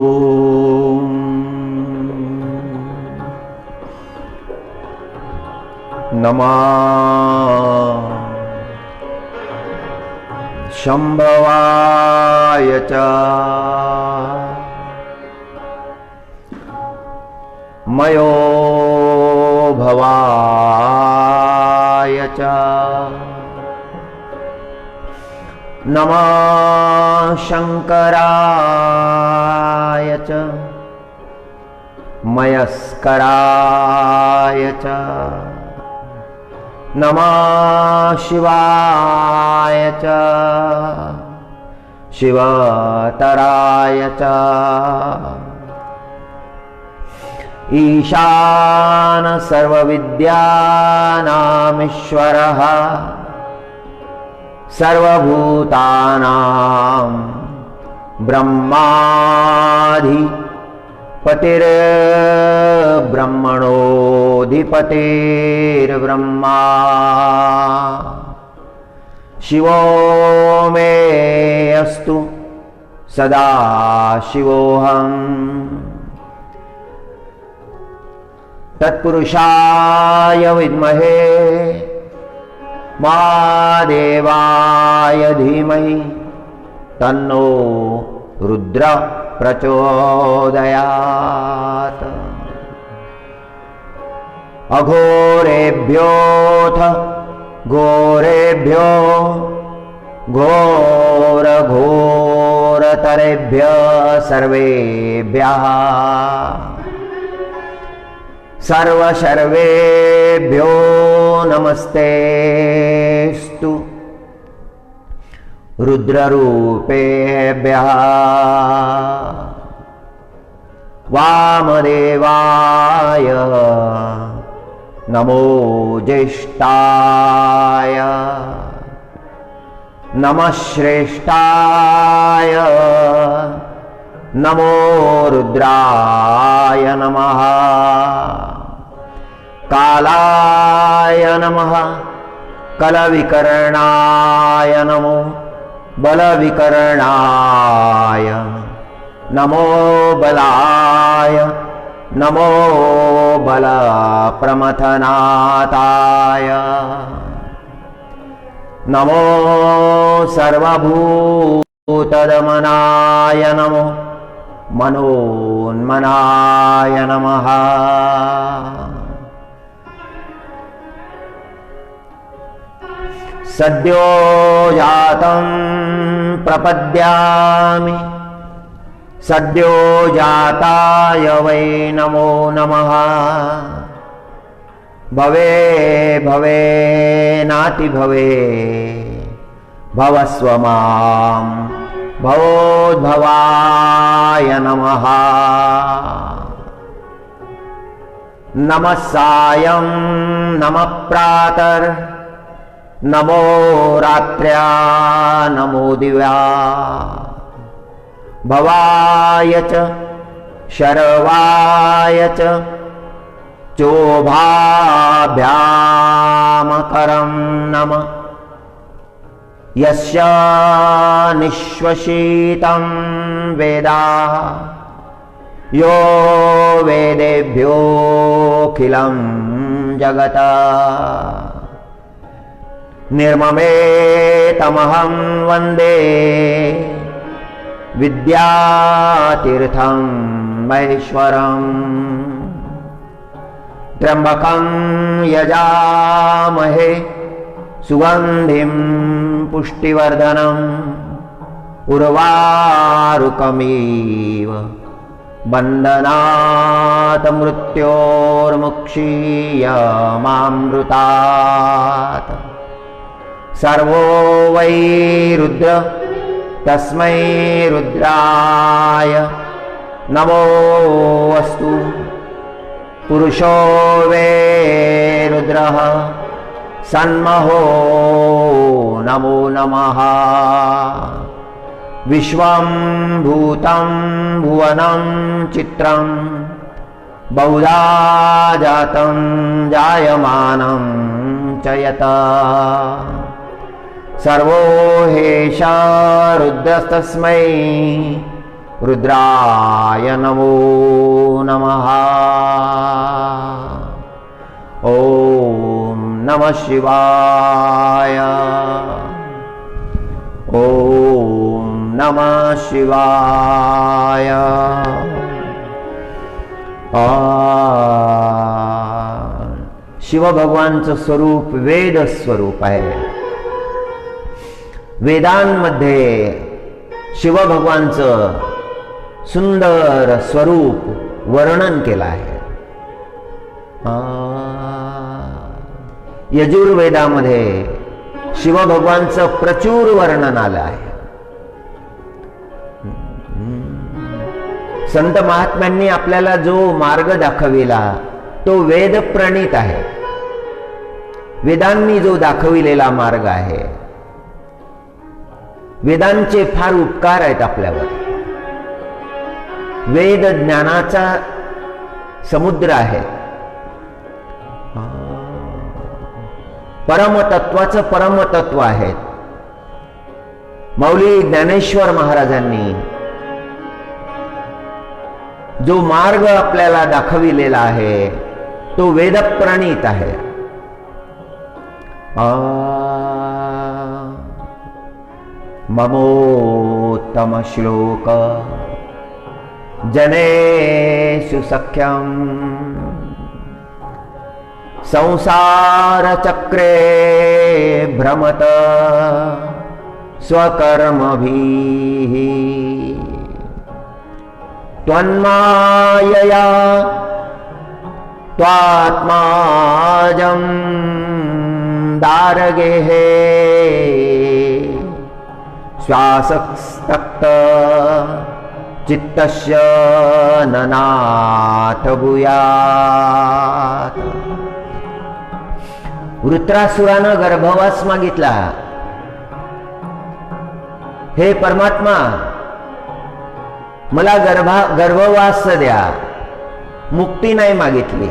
ॐ नमः शम्भवाय च मयो भवाय च नमः शंकराय च मयस्कराय च नमः शिवाय च शिवतराय च ईशान सर्वविद्यानामीश्वरः सर्वभूतानां ब्रह्माधिपतिर्ब्रह्मणोऽधिपतिर्ब्रह्मा शिवो मे अस्तु सदा शिवोऽहम् तत्पुरुषाय विद्महे महादेवाय धीमहि तन्नो रुद्र प्रचोदयात्। अघोरेभ्योऽथ घोरेभ्यो घोरघोरतरेभ्यः सर्वेभ्यः सर्वसर्वेभ्यो नमस्तेस्तु रुद्ररूपेभ्यः वामदेवाय नमो ज्येष्ठाय नमः श्रेष्ठाय नमो रुद्राय नमः कालाय नमः कलविकर्णाय नमो बलविकर्णाय नमो बलाय नमो बलप्रमथनाथाय नमो सर्वभूतदमनाय नमो मनोन्मनाय नमः सद्यो जातं प्रपद्यामि सद्यो जाताय वै नमो नमः भवे भवे नाति भवे भवस्व मां भवोद्भवाय नमः नमः सायं नमः प्रातर् नमो रात्र्या नमो दिव्या भवाय च शर्वाय च चोभाभ्यामकरं नमः यस्य निश्वसितं वेदाः यो वेदेभ्योऽखिलं जगत् निर्ममेतमहं वन्दे विद्यातीर्थं महेश्वरम् त्र्यम्बकं यजामहे सुगन्धिं पुष्टिवर्धनम् उर्वारुकमिव बन्धनात् मृत्योर्मुक्षीयमामृतात् सर्वो वै रुद्र तस्मै रुद्राय नमोऽस्तु पुरुषो वे रुद्रः सन्महो नमो नमः विश्वं भूतं भुवनं चित्रं बहुधा जातं जायमानं च यथा सर्वो हेषा रुद्रस्तस्मै रुद्राय नमो नमः। ओम नमः शिवाय। ओम नमः शिवाय। शिवभगवानचं स्वरूप वेद स्वरूप आहे। वेदांमध्ये शिवभगवानचं सुंदर स्वरूप वर्णन केलं आहे। यजुर्वेदामध्ये शिवभगवानचं प्रचूर वर्णन आलं आहे। संत महात्म्यांनी आपल्याला जो मार्ग दाखविला तो वेद प्रणीत आहे। वेदांनी जो दाखविलेला मार्ग आहे, वेदांचे फार उपकार आहेत आपल्यावर। वेद ज्ञानाचा समुद्र आहे। परमतत्वाचं परमतत्व आहे। मौली ज्ञानेश्वर महाराजांनी जो मार्ग आपल्याला दाखविलेला आहे तो वेदप्रणीत आहे। ममोत्तम श्लोक जनेषु सख्यम संसार चक्रे भ्रमत स्वकर्मभिः त्वन्मायया त्वात्माजं दारगेः श्वासस्तक्त चित्तस्य ननाथ भूयात्। वृत्रासुरानं गर्भवास मागितला, हे परमात्मा मला गर्भवास द्या। मुक्ती नाही मागितली,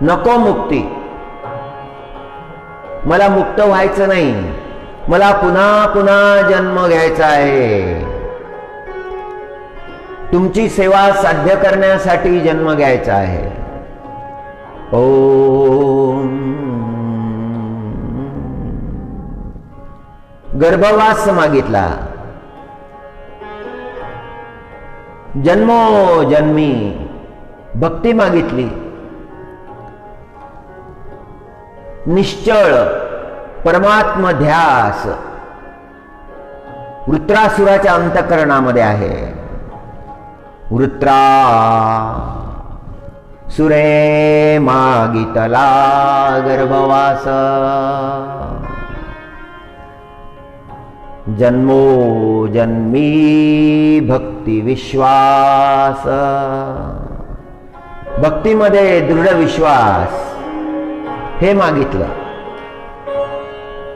नको मुक्ती, मला मुक्त व्हायचं नाही, मला पुन्हा पुन्हा जन्म घ्यायचा आहे, तुमची सेवा साध्य करण्यासाठी जन्म घ्यायचा आहे। ओम गर्भवास मागितला, जन्मोजन्मी भक्ती मागितली, निश्चळ परमात्म ध्यास वृत्रासुराच्या अंतःकरणामध्ये आहे। वृत्रा सुरे मागितला गर्भवास, जन्मोजन्मी भक्ती विश्वास, भक्तीमध्ये दृढ विश्वास हे मागितलं।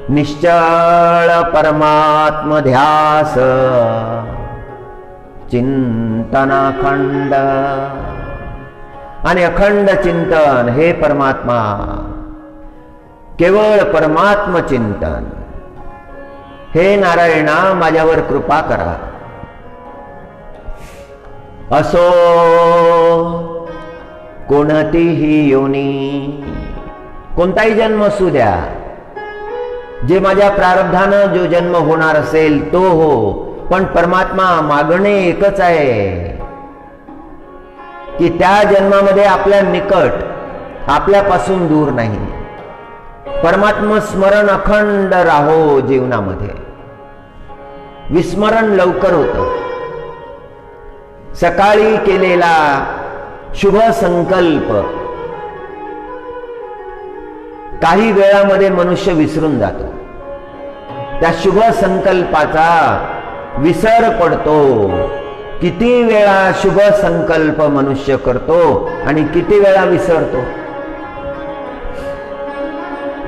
निश्चळ परमात्म ध्यास चिंतनाखंड आणि अखंड चिंतन, हे परमात्मा केवळ परमात्म चिंतन। हे नारायणा माझ्यावर कृपा करा। असो कोणतीही योनी, कोणताही जन्म असू द्या, जे माझ्या प्रारब्धानं जो जन्म होणार असेल तो हो, पण परमात्मा मागणे एकच आहे की त्या जन्मामध्ये आपल्या निकट, आपल्यापासून दूर नाही। परमात्मा स्मरण अखंड राहो जीवनामध्ये, विस्मरण लवकर होतं। सकाळी केलेला शुभ संकल्प काही वेळामध्ये मनुष्य विसरून जातो। त्या शुभ संकल्पाचा विसर पडतो। किती वेळा शुभ संकल्प मनुष्य करतो आणि किती वेळा विसरतो।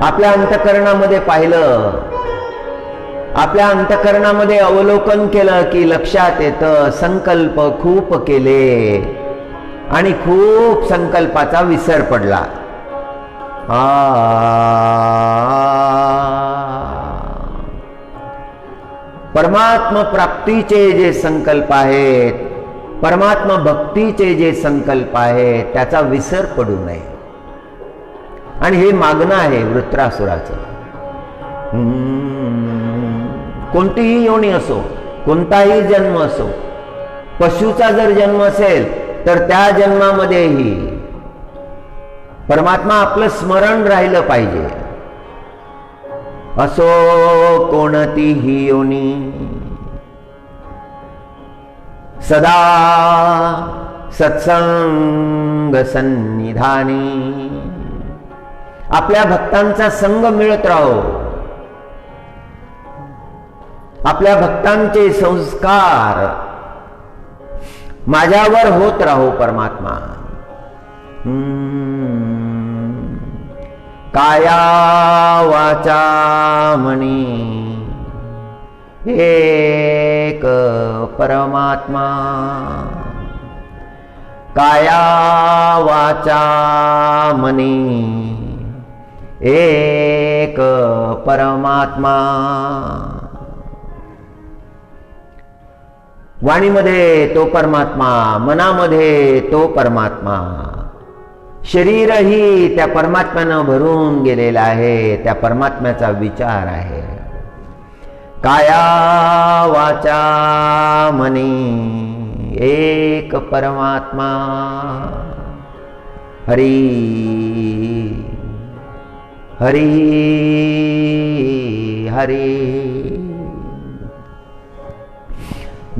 आपल्या अंतःकरणामध्ये पाहिलं, आपल्या अंतःकरणामध्ये अवलोकन केलं की लक्षात येतं संकल्प खूप केले आणि खूप संकल्पाचा विसर पडला। परमात्मा प्राप्तीचे जे संकल्प आहेत, परमात्मा भक्तीचे जे संकल्प आहेत, त्याचा विसर पडू नये. आणि हे मागणं आहे वृत्रासुराचं. कोणतीही योनी असो, कोणताही जन्म असो, पशुचा जर जन्म असेल तर त्या जन्मामध्येही परमात्मा आपलं स्मरण राहिलं पाहिजे. असो कोणतीही योनी, सदा सत्संग सन्निधानी. आपल्या भक्तांचा संग मिळत राहो, आपल्या भक्तांचे संस्कार माझ्यावर होत राहो परमात्मा. काया वाचा मनी एक परमात्मा. काया वाचा मनी एक परमात्मा. वाणीमध्ये तो परमात्मा, मनामध्ये तो परमात्मा. शरीरही त्या परमात्म्यानं भरून गेलेलं आहे, त्या परमात्म्याचा विचार आहे. काया वाचा मनी एक परमात्मा. हरी हरी हरी.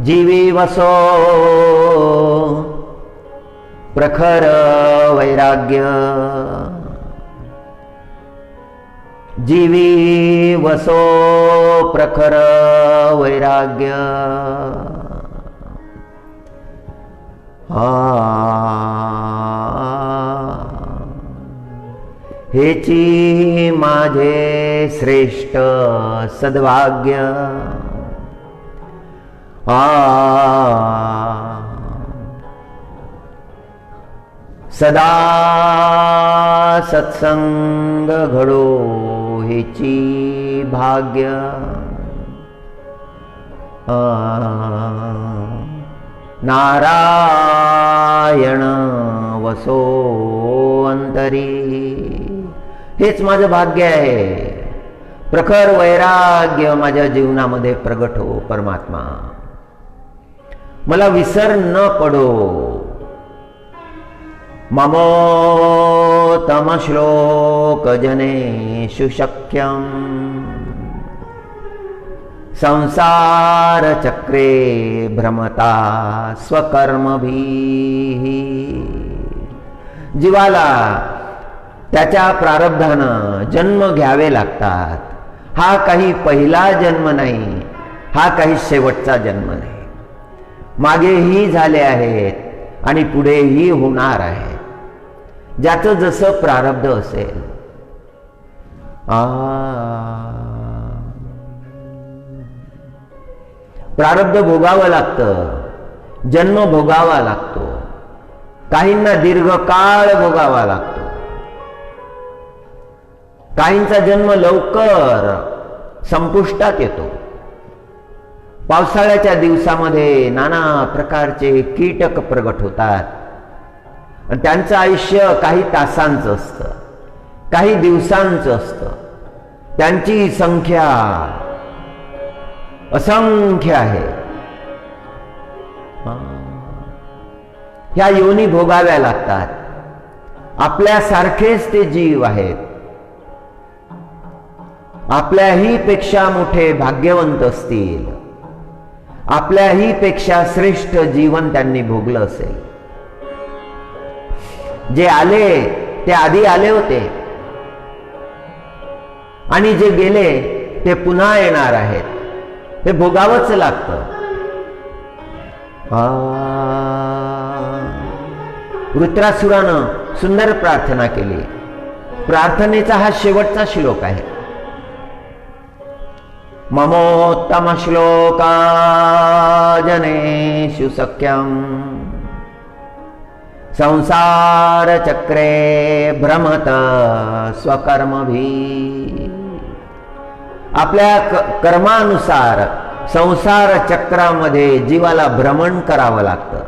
जीवी वसो प्रखर वैराग्य. जीवी वसो प्रखर वैराग्य. हेची माझे श्रेष्ठ सद्भाग्य. सदा सत्संग घडो हेची भाग्य. नारायण वसो अंतरी. हेच माझं भाग्य आहे. प्रखर वैराग्य माझ्या जीवनामध्ये प्रगट हो परमात्मा. मला विसर न पडो. ममोत्तम श्लोक जनेषु शक्यं. संसार चक्रे भ्रमता स्वकर्मभिः. जीवाला त्याच्या प्रारब्धानं जन्म घ्यावे लागतात. हा काही पहिला जन्म नाही, हा काही शेवटचा जन्म नाही. मागेही झाले आहेत आणि पुढेही होणार आहेत. ज्याचं जसं प्रारब्ध असेल. प्रारब्ध भोगावं लागतं, जन्म भोगावा लागतो. काहींना दीर्घकाळ भोगावा लागतो. काहींचा जन्म लवकर संपुष्टात येतो. पावसाळ्याच्या दिवसामध्ये नाना प्रकारचे कीटक प्रगट होतात आणि त्यांचं आयुष्य काही तासांचं असतं, काही दिवसांचं असतं. त्यांची संख्या असंख्य आहे. ह्या योनी भोगाव्या लागतात. आपल्यासारखेच ते जीव आहेत. आपल्याही पेक्षा मोठे भाग्यवंत असतील. आपल्याही पेक्षा श्रेष्ठ जीवन त्यांनी भोगलं असेल. जे आले ते आधी आले होते आणि जे गेले ते पुन्हा येणार आहेत. हे भोगावंच लागतं. वृत्रासुरानं सुंदर प्रार्थना केली. प्रार्थनेचा हा शेवटचा श्लोक आहे. ममोत्तम श्लोका जनेषु सख्यं. संसार चक्रे भ्रमत स्वकर्मभिः. आपल्या कर्मानुसार संसार चक्रामध्ये जीवाला भ्रमण करावं लागतं.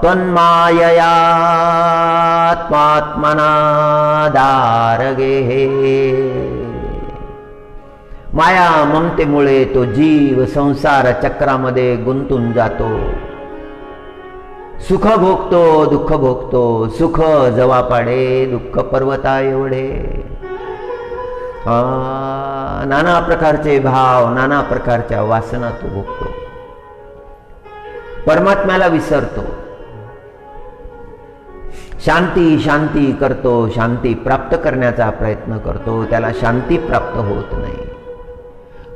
त्वन्माययात्मात्मना दारगे. माया ममतेमुळे तो जीव संसार चक्रामध्ये गुंतून जातो. सुख भोगतो, दुःख भोगतो. सुख जवा पाडे, दुःख पर्वता एवढे. नाना प्रकारचे भाव, नाना प्रकारच्या वासना तो भोगतो. परमात्म्याला विसरतो. शांती शांती करतो, शांती प्राप्त करण्याचा प्रयत्न करतो, त्याला शांती प्राप्त होत नाही.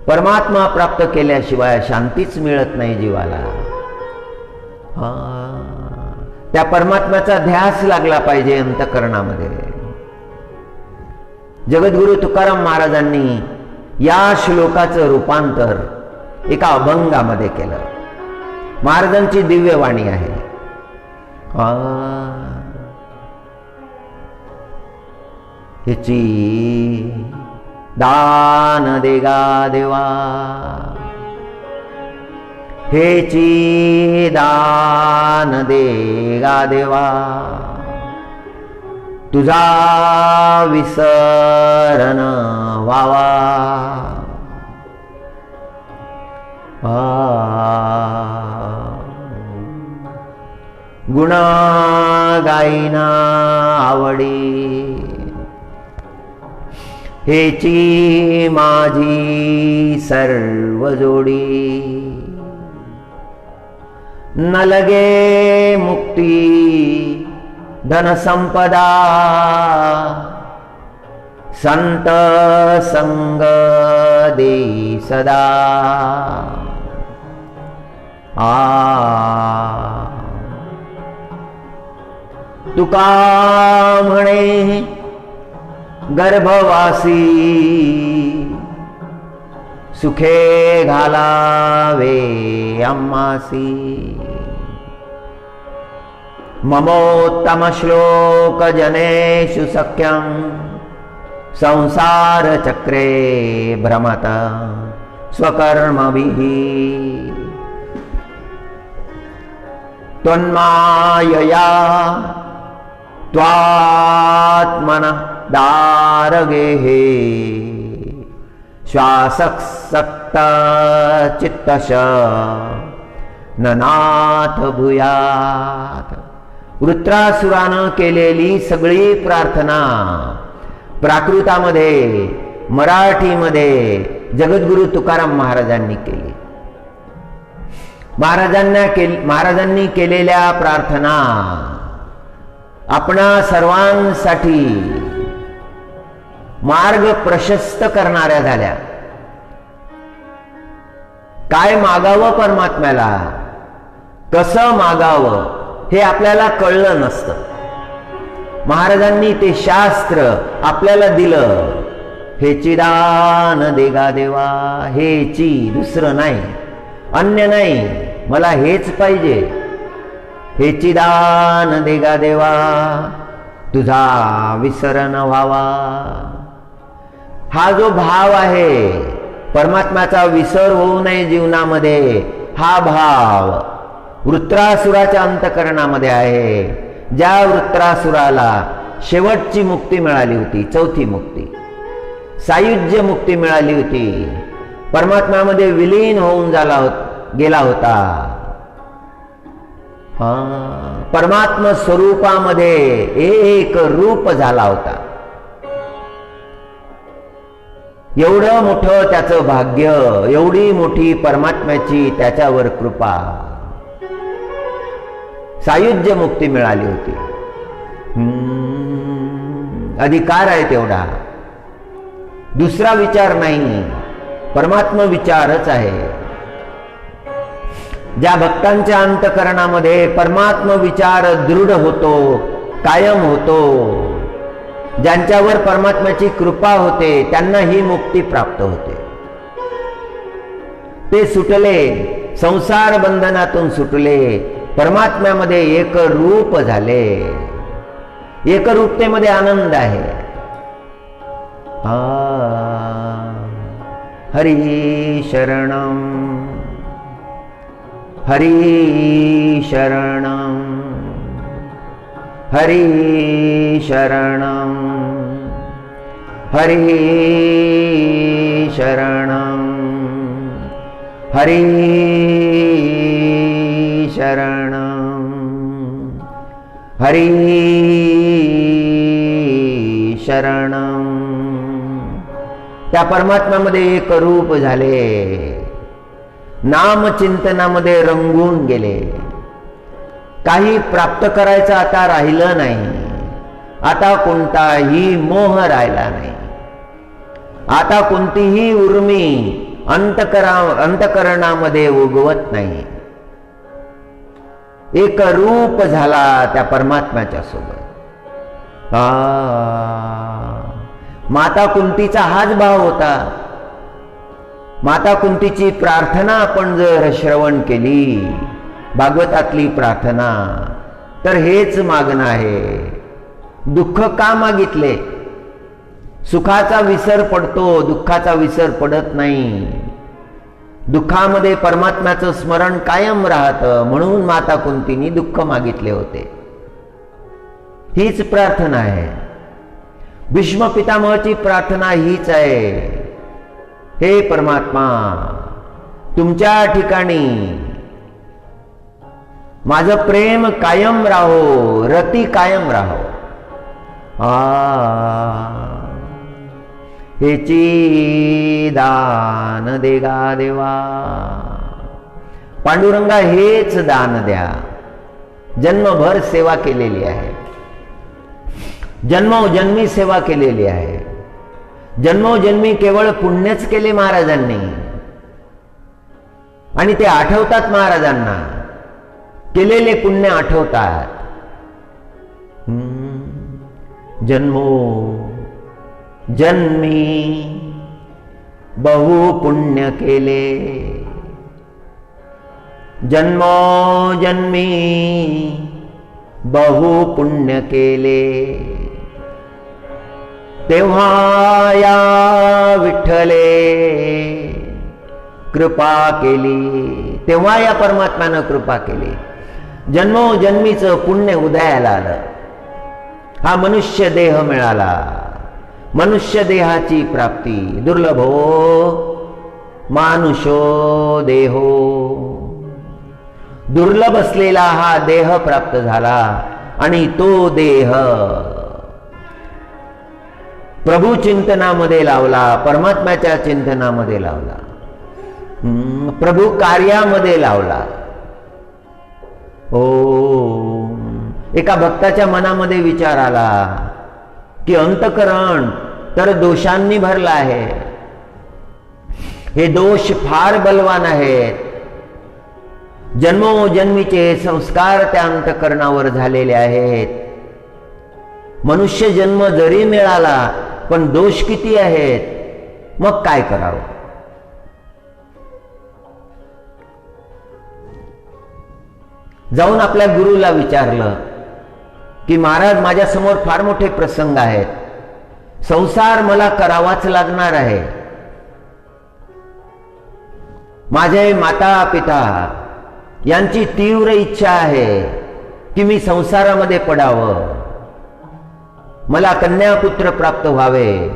परमात्मा प्राप्त केल्याशिवाय शांतीच मिळत नाही जीवाला. त्या परमात्म्याचा ध्यास लागला पाहिजे अंतःकरणामध्ये. जगद्गुरु तुकाराम महाराजांनी या श्लोकाचं रूपांतर एका अभंगामध्ये केलं. महाराजांची दिव्य वाणी आहे. ह्याची दान देगा देवा, हेची दान देगा देवा, तुझा विसरण व्हावा. गुण गायना आवडी, हेची माझी सर्व जोडी. न लगे मुक्ती धन संपदा, संत संग दे सदा. तुका म्हणे गर्भवासी, सुखे घालावे आम्हासी. ममोत्तम श्लोक जनेषु सख्यं, संसार चक्रे भ्रमत स्वकर्मभिः. त्वन्मायया त्वात्मना दारगेः, श्वासक्सक्त चित्तश न नाथ भूयात. वृत्रासुरानं केलेली सगळी प्रार्थना प्राकृतामध्ये, मराठीमध्ये जगद्गुरु तुकाराम महाराजांनी केली. महाराजांनी केलेल्या प्रार्थना आपणा सर्वांसाठी मार्ग प्रशस्त करणाऱ्या झाल्या. काय मागावं परमात्म्याला, कसं मागावं हे आपल्याला कळलं नसतं. महाराजांनी ते शास्त्र आपल्याला दिलं. हेची दान देगा देवा, हेची, दुसरं नाही, अन्य नाही, मला हेच पाहिजे. हेची दान देगा देवा, तुझा विसरण व्हावा. हा जो भाव आहे, परमात्म्याचा विसर होऊ नये जीवनामध्ये, हा भाव वृत्रासुराच्या अंतःकरणामध्ये आहे. ज्या वृत्रासुराला शेवटची मुक्ती मिळाली होती, चौथी मुक्ती, सायुज्य मुक्ती मिळाली होती, परमात्म्यामध्ये विलीन होऊन गेला होता. परमात्मा स्वरूपामध्ये एक रूप झाला होता. एवढं मोठं त्याचं भाग्य, एवढी मोठी परमात्म्याची त्याच्यावर कृपा. सायुज्य मुक्ती मिळाली होती. अधिकार आहे तेवढा, दुसरा विचार नाही, परमात्मा विचारच आहे. ज्या भक्तांच्या अंतःकरणामध्ये परमात्मा विचार दृढ होतो, कायम होतो, ज्यांच्यावर परमात्म्याची कृपा होते, त्यांना ही मुक्ती प्राप्त होते. ते सुटले, संसार बंधनातून सुटले, परमात्म्यामध्ये एक रूप झाले. एकरूपतेमध्ये आनंद आहे. हरि शरणं हरि शरणं हरि शरणं हरि शरणं हरि शरणं हरि शरणं. त्या परमात्म्यामध्ये एक रूप झाले, नामचिंतनामध्ये रंगून गेले. काही प्राप्त करायचं आता राहिलं नाही. आता कोणताही मोह राहिला नाही. आता कोणतीही उर्मी अंतकरणामध्ये उगवत नाही. एक रूप झाला त्या परमात्म्याच्या सोबत. माता कुंतीचा हाच भाव होता. माता कुंतीची प्रार्थना आपण जर श्रवण केली, भागवतातली प्रार्थना, तर हेच मागणं आहे. दुःख का मागितले? सुखाचा विसर पडतो, दुःखाचा विसर पडत नाही. दुःखामध्ये परमात्म्याचं स्मरण कायम राहतं, म्हणून माता कुंतींनी दुःख मागितले होते. हीच प्रार्थना आहे. भीष्म पितामहाची प्रार्थना हीच आहे. हे परमात्मा, तुमच्या ठिकाणी माझं प्रेम कायम राहो, रती कायम राहो. हेची दान देगा देवा. पांडुरंगा हेच दान द्या. जन्मभर सेवा केलेली आहे, जन्मोजन्मी सेवा केलेली आहे. जन्मोजन्मी केवळ पुण्यच केले महाराजांनी, आणि ते आठवतात. महाराजांना केलेले पुण्य आठवतात. जन्मो जन्मी बहु पुण्य केले, जन्मोजन्मी बहु पुण्य केले. तेव्हा या विठ्ठले कृपा केली. तेव्हा या परमात्म्यानं कृपा केली. जन्मोजन्मीचं पुण्य उदयाला आलं. हा मनुष्य देह मिळाला. मनुष्य देहाची प्राप्ती. दुर्लभो मानुषो देहो. दुर्लभ असलेला हा देह प्राप्त झाला, आणि तो देह प्रभू चिंतनामध्ये लावला, परमात्म्याच्या चिंतनामध्ये लावला, प्रभू कार्यामध्ये लावला. एका भक्ताच्या मनामध्ये विचार आला की अंतकरण तर दोषांनी भरला आहे. हे दोष फार बलवान आहेत. जन्मोजन्मीचे संस्कार त्या अंतकरणावर झालेले आहेत. मनुष्य जन्म जरी मिळाला, पण दोष किती आहेत. मग काय करावं? जाऊन आपल्या गुरुला विचारलं की महाराज, माझ्या समोर फार मोठे प्रसंग आहेत. संसार मला करावाच लागणार आहे. माझे माता पिता यांची तीव्र इच्छा आहे की मी संसारामध्ये पडावं. मला कन्यापुत्र प्राप्त व्हावे,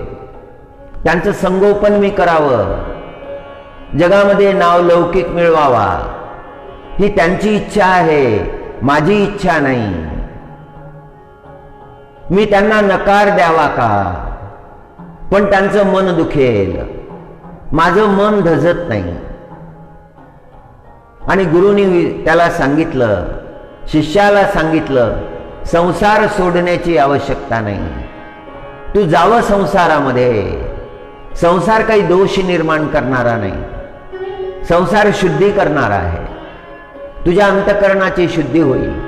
त्यांचं संगोपन मी करावं, जगामध्ये नाव लौकिक मिळवावा, ही त्यांची इच्छा आहे, माझी इच्छा नाही. मी त्यांना नकार द्यावा का? पण त्यांचं मन दुखेल, माझं मन धजत नाही. आणि गुरुनी त्याला सांगितलं, शिष्याला सांगितलं, संसार सोडण्याची आवश्यकता नाही. तू जावं संसारामध्ये. संसार काही दोष निर्माण करणारा नाही, संसार शुद्धी करणारा आहे. तुझ्या अंतकरणाची शुद्धी होईल.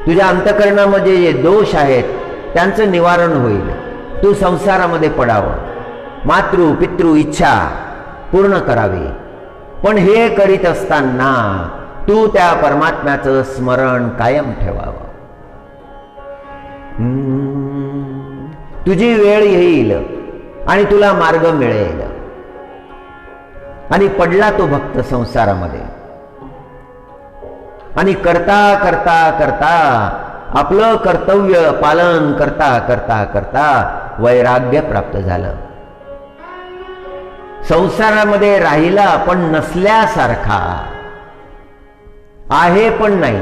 तुझ्या अंतकरणामध्ये जे दोष आहेत त्यांचं निवारण होईल. तू संसारामध्ये पडावं, मातृ पितृ इच्छा पूर्ण करावी. पण हे करीत असताना तू त्या परमात्म्याचं स्मरण कायम ठेवावं. तुझी वेळ येईल आणि तुला मार्ग मिळेल. आणि पडला तो भक्त संसारामध्ये, आणि करता करता करता आपलं कर्तव्य पालन करता करता करता वैराग्य प्राप्त झालं. संसारामध्ये राहिला पण नसल्यासारखा, आहे पण नाही.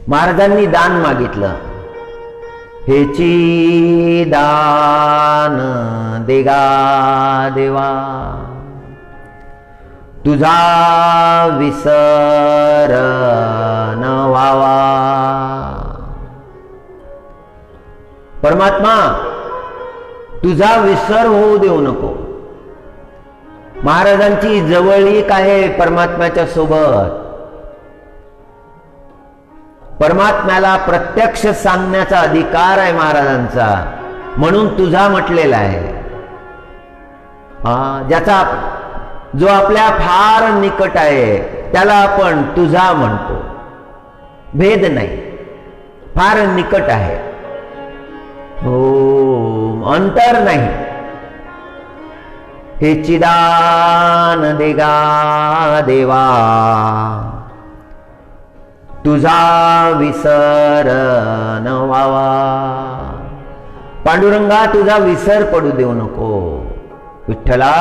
महाराजांनी दान मागितलं. हेची दान देगा देवा, तुझा विसर न व्हावा. परमात्मा तुझा विसर होऊ देऊ नको. महाराजांची जवळीक आहे परमात्म्याच्या सोबत. परमात्म्याला प्रत्यक्ष सांगण्याचा अधिकार आहे महाराजांचा, म्हणून तुझा म्हटलेला आहे. ज्याचा जो आपल्या फार निकट आहे त्याला आपण तुझा म्हणतो. भेद नाही, फार निकट आहे. हो, अंतर नाही. हे चिदान देगा देवा, तुझा विसर न व्हावा. पांडुरंगा तुझा विसर पडू देऊ नको. विठ्ठला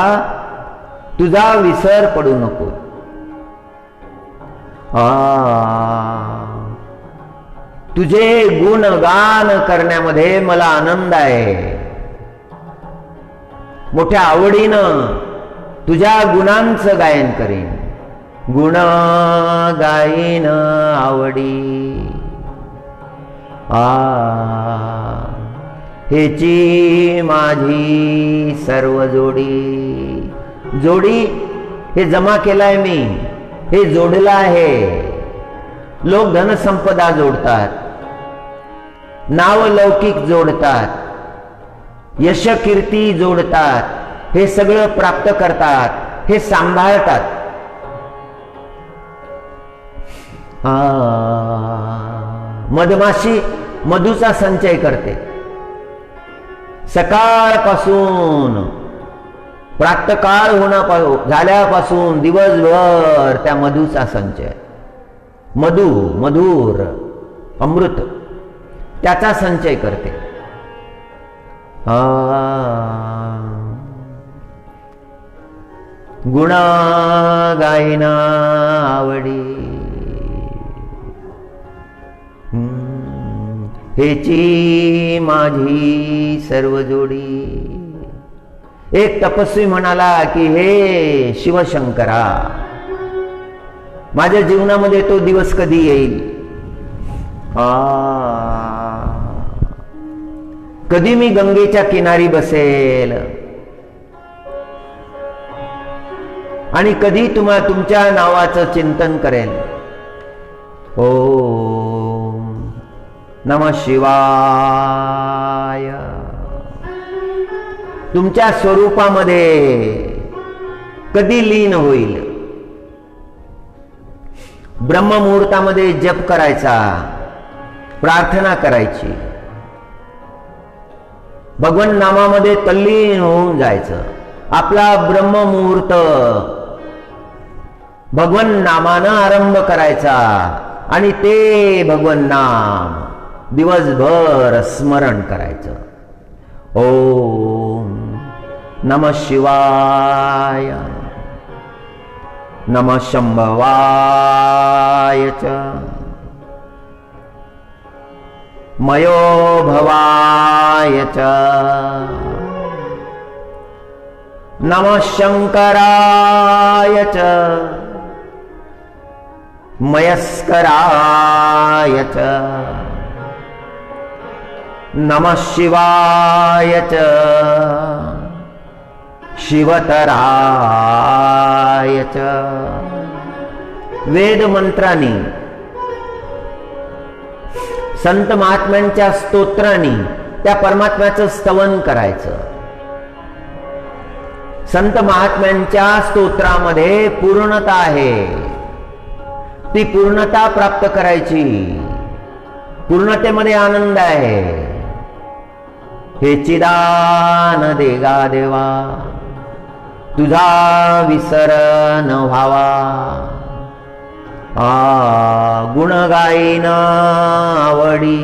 तुझा विसर पडू नको. तुझे गुणगान करण्यामध्ये मला आनंद आहे. मोठ्या आवडीनं तुझ्या गुणांचं गायन करीन. गुण गायन आवडी. हेची माझी सर्व जोडी. जोडी हे जमा केलाय मी, हे जोडलं आहे. लोक धनसंपदा जोडतात, नावलौकिक जोडतात, यश कीर्ती जोडतात, हे सगळं प्राप्त करतात, हे सांभाळतात. मधमाशी मधूचा संचय करते. सकाळपासून प्रातःकाळ झाल्यापासून दिवसभर त्या मधूचा संचय. मधु मधुर अमृत त्याचा संचय करते. गुण गायना आवडी. हेची माझी सर्व जोडी. एक तपस्वी म्हणाला की हे शिवशंकरा, माझ्या जीवनामध्ये तो दिवस कधी येईल? कधी मी गंगेच्या किनारी बसेल आणि कधी तुमच्या नावाचं चिंतन करेल. ओम नमः शिवाय. तुमच्या स्वरूपामध्ये कधी लीन होईल? ब्रह्ममुहूर्तामध्ये जप करायचा, प्रार्थना करायची, भगवन नामामध्ये तल्लीन होऊन जायचं. आपला ब्रह्ममुहूर्त भगवन नामानं आरंभ करायचा आणि ते भगवन नाम दिवसभर स्मरण करायचं. ओम नमः शिवाय, नमः शंभवाय च, मयो भवाय च, नमः शंकराय च, मयस्कराय च, नमः शिवाय च, शिवतराय च. वेद मंत्रांनी, संत महात्म्यांच्या स्तोत्रांनी त्या परमात्म्याचं स्तवन करायचं. संत महात्म्यांच्या स्तोत्रामध्ये पूर्णता आहे, ती पूर्णता प्राप्त करायची. पूर्णतेमध्ये आनंद आहे. हे चिदान देगा देवा, तुझा विसर न व्हावा. गुण गाईन आवडी,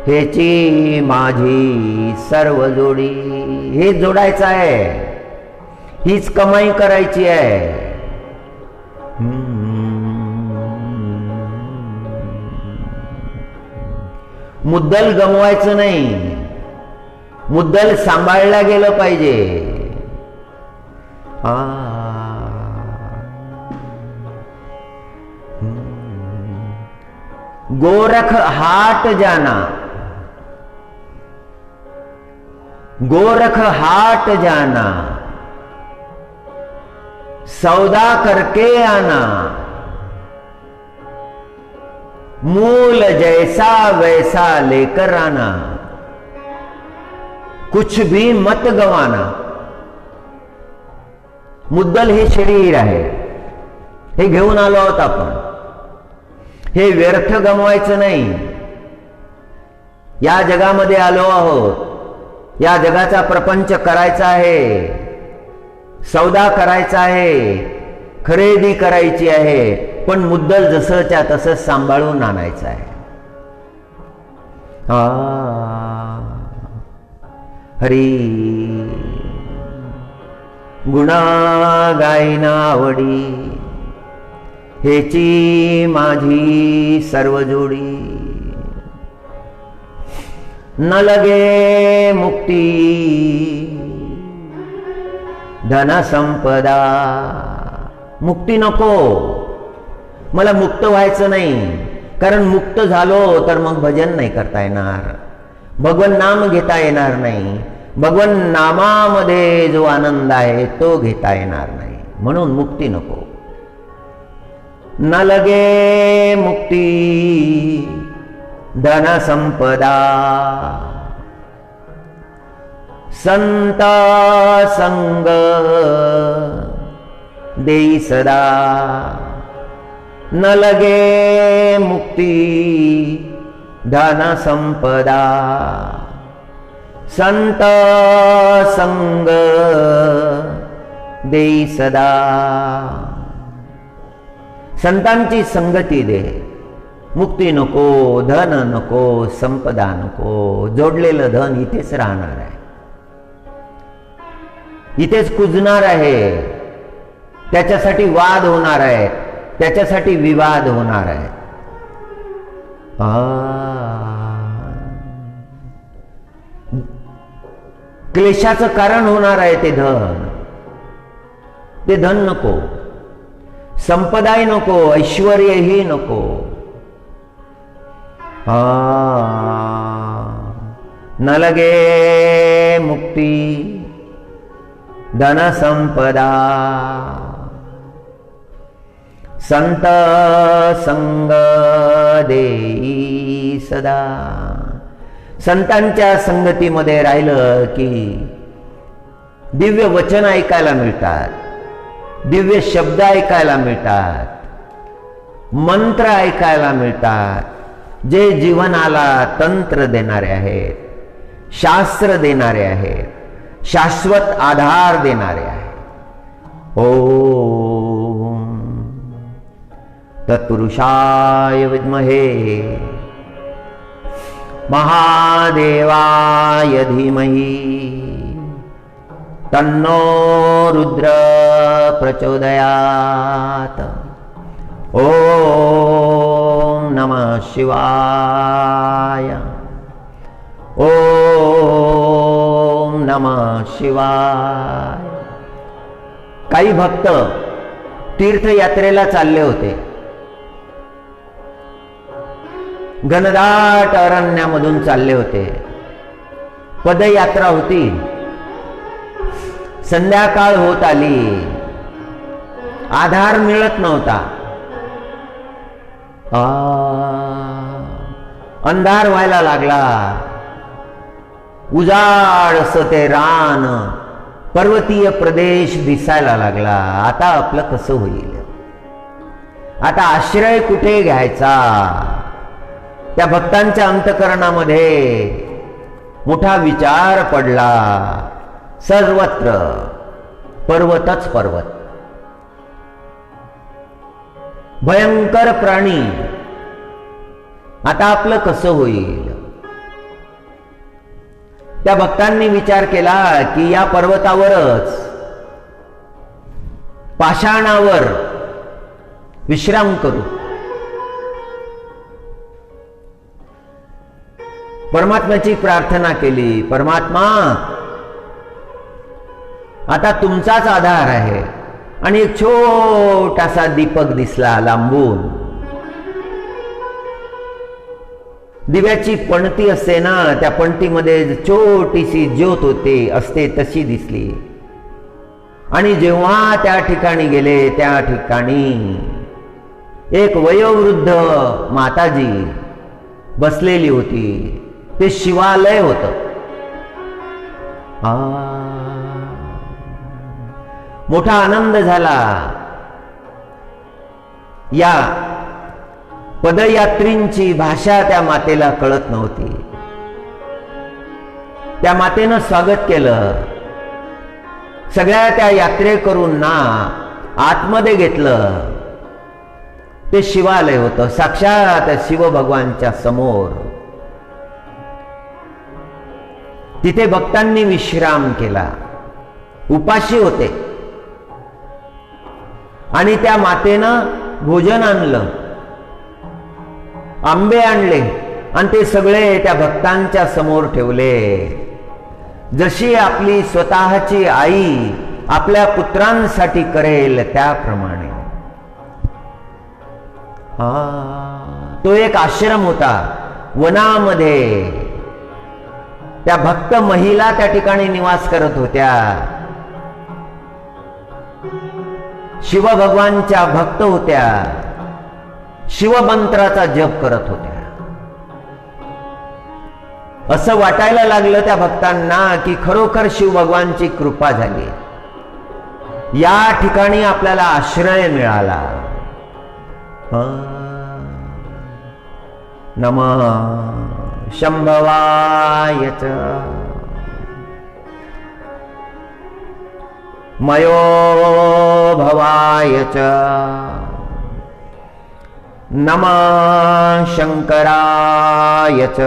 हेची माझी सर्व जोडी. हे जोडायचं आहे, हीच कमाई करायची आहे. मुद्दल गमवायचं नाही, मुद्दल सांभाळला गेलं पाहिजे. गोरख हाट जाना, गोरख हाट जाना, सौदा करके आना. मूल जैसा वैसा लेकर आना, कुछ भी मत गवाना. मुद्दल हे शरीर आहे, हे घेऊन आलो आहोत आपण. हे व्यर्थ गमवायचं नाही. या जगामध्ये आलो आहोत, या जगाचा प्रपंच करायचा आहे, सौदा करायचा आहे, खरेदी करायची आहे, पण मुद्दल जसंच्या तसं सांभाळून आणायचं आहे. हरी गुणा गायना आवडी, हेची माझी सर्व जोडी. न लगे मुक्ती धन संपदा. मुक्ती नको, मला मुक्त व्हायचं नाही, कारण मुक्त झालो तर मग भजन नाही करता येणार, भगवन नाम घेता येणार नाही, भगवन नामामध्ये जो आनंद आहे तो घेता येणार नाही. म्हणून मुक्ती नको. न लगे मुक्ती धन संपदा, संत संग देई सदा. न लगे मुक्ती धन संपदा, संत संग देई सदा. संतांची संगती दे. मुक्ती नको, धन नको, संपदा नको. जोडलेलं धन इथेच राहणार आहे, इथेच कुजणार आहे. त्याच्यासाठी वाद होणार आहेत, त्याच्यासाठी विवाद होणार आहेत. क्लेशाचं कारण होणार आहे ते धन. ते धन नको, संपदाही नको, ऐश्वर्यही नको. न लगे मुक्ती धन संपदा, संत संग देई सदा. संतांच्या संगतीमध्ये राहिलं की दिव्य वचन ऐकायला मिळतात, दिव्य शब्द ऐकायला मिळतात, मंत्र ऐकायला मिळतात, जे जीवनाला तंत्र देणारे आहेत, शास्त्र देणारे आहेत, शाश्वत आधार देणारे आहेत. ओम तत्पुरुषाय विद्महे महादेवाय धीमहि तन्नो रुद्र प्रचोदयात्. ओम नमः शिवाय. ओम नमः शिवाय. काही भक्त तीर्थयात्रेला चालले होते. घनदाट अरण्यामधून चालले होते. पदयात्रा होती. संध्याकाळ होत आली. आधार मिळत नव्हता. अंधार व्हायला लागला. उजाड असं ते रान, पर्वतीय प्रदेश दिसायला लागला. आता आपलं कसं होईल? आता आश्रय कुठे घ्यायचा? त्या भक्तांच्या अंतकरणामध्ये मोठा विचार पडला. सर्वत्र पर्वतच पर्वत, भयंकर प्राणी. आता आपलं कसं होईल? त्या भक्तांनी विचार केला की या पर्वतावरच पाषाणावर विश्राम करू. परमात्म्याची प्रार्थना केली, परमात्मा आता तुमचाच आधार आहे. आणि एक छोटासा दीपक दिसला लांबून. दिव्याची पणती असते ना, त्या पणतीमध्ये छोटीशी ज्योत होते असते तशी दिसली. आणि जेव्हा त्या ठिकाणी गेले, त्या ठिकाणी एक वयोवृद्ध माताजी बसलेली होती. ते शिवालय होतं. मोठा आनंद झाला. या पदयात्रींची भाषा त्या मातेला कळत नव्हती. त्या मातेनं स्वागत केलं. सगळ्या त्या यात्रेकरूंना आतमध्ये घेतलं. ते शिवालय होतं, साक्षात शिव भगवानच्या समोर. तिथे भक्तांनी विश्राम केला, उपाशी होते. आणि त्या मातेनं भोजन आणलं, आंबे आणले आणि ते सगळे त्या भक्तांच्या समोर ठेवले. जशी आपली स्वतःची आई आपल्या पुत्रांसाठी करेल त्याप्रमाणे. तो एक आश्रम होता वनामध्ये. त्या भक्त महिला त्या ठिकाणी निवास करत होत्या. शिव भगवानच्या भक्त होत्या. शिवमंत्राचा जप करत होत्या. असं वाटायला लागलं त्या भक्तांना की खरोखर शिव भगवानची कृपा झाली. या ठिकाणी आपल्याला आश्रय मिळाला. नमः शंभवाय च मयो भवाय च नमः शंकराय च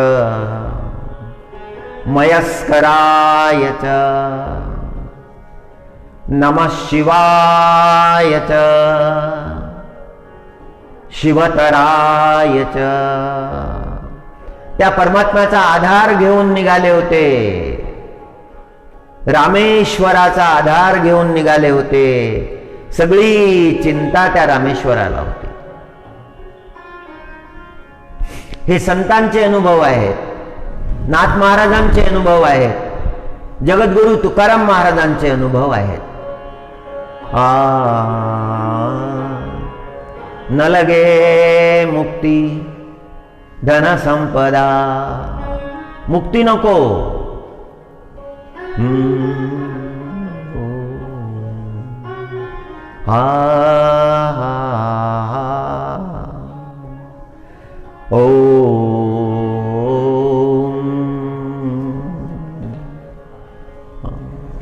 मयस्कराय च नमः शिवाय च शिवतराय च. त्या परमात्म्याचा आधार घेऊन निघाले होते. रामेश्वराचा आधार घेऊन निघाले होते. सगळी चिंता त्या रामेश्वराला होती. हे संतांचे अनुभव आहेत, नाथ महाराजांचे अनुभव आहेत, जगद्गुरु तुकाराम महाराजांचे अनुभव आहेत. न लगे मुक्ती धन संपदा. मुक्ती नको,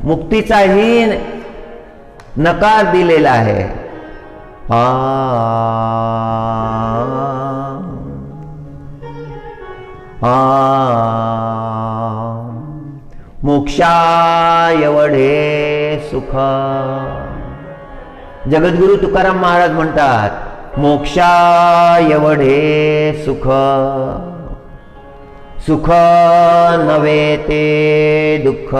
मुक्तीचाही नकार दिलेला आहे. मोक्षा एवढे सुख. जगद्गुरु तुकाराम महाराज म्हणतात मोक्षा एवढे सुख. सुख नव्हे ते दुःख.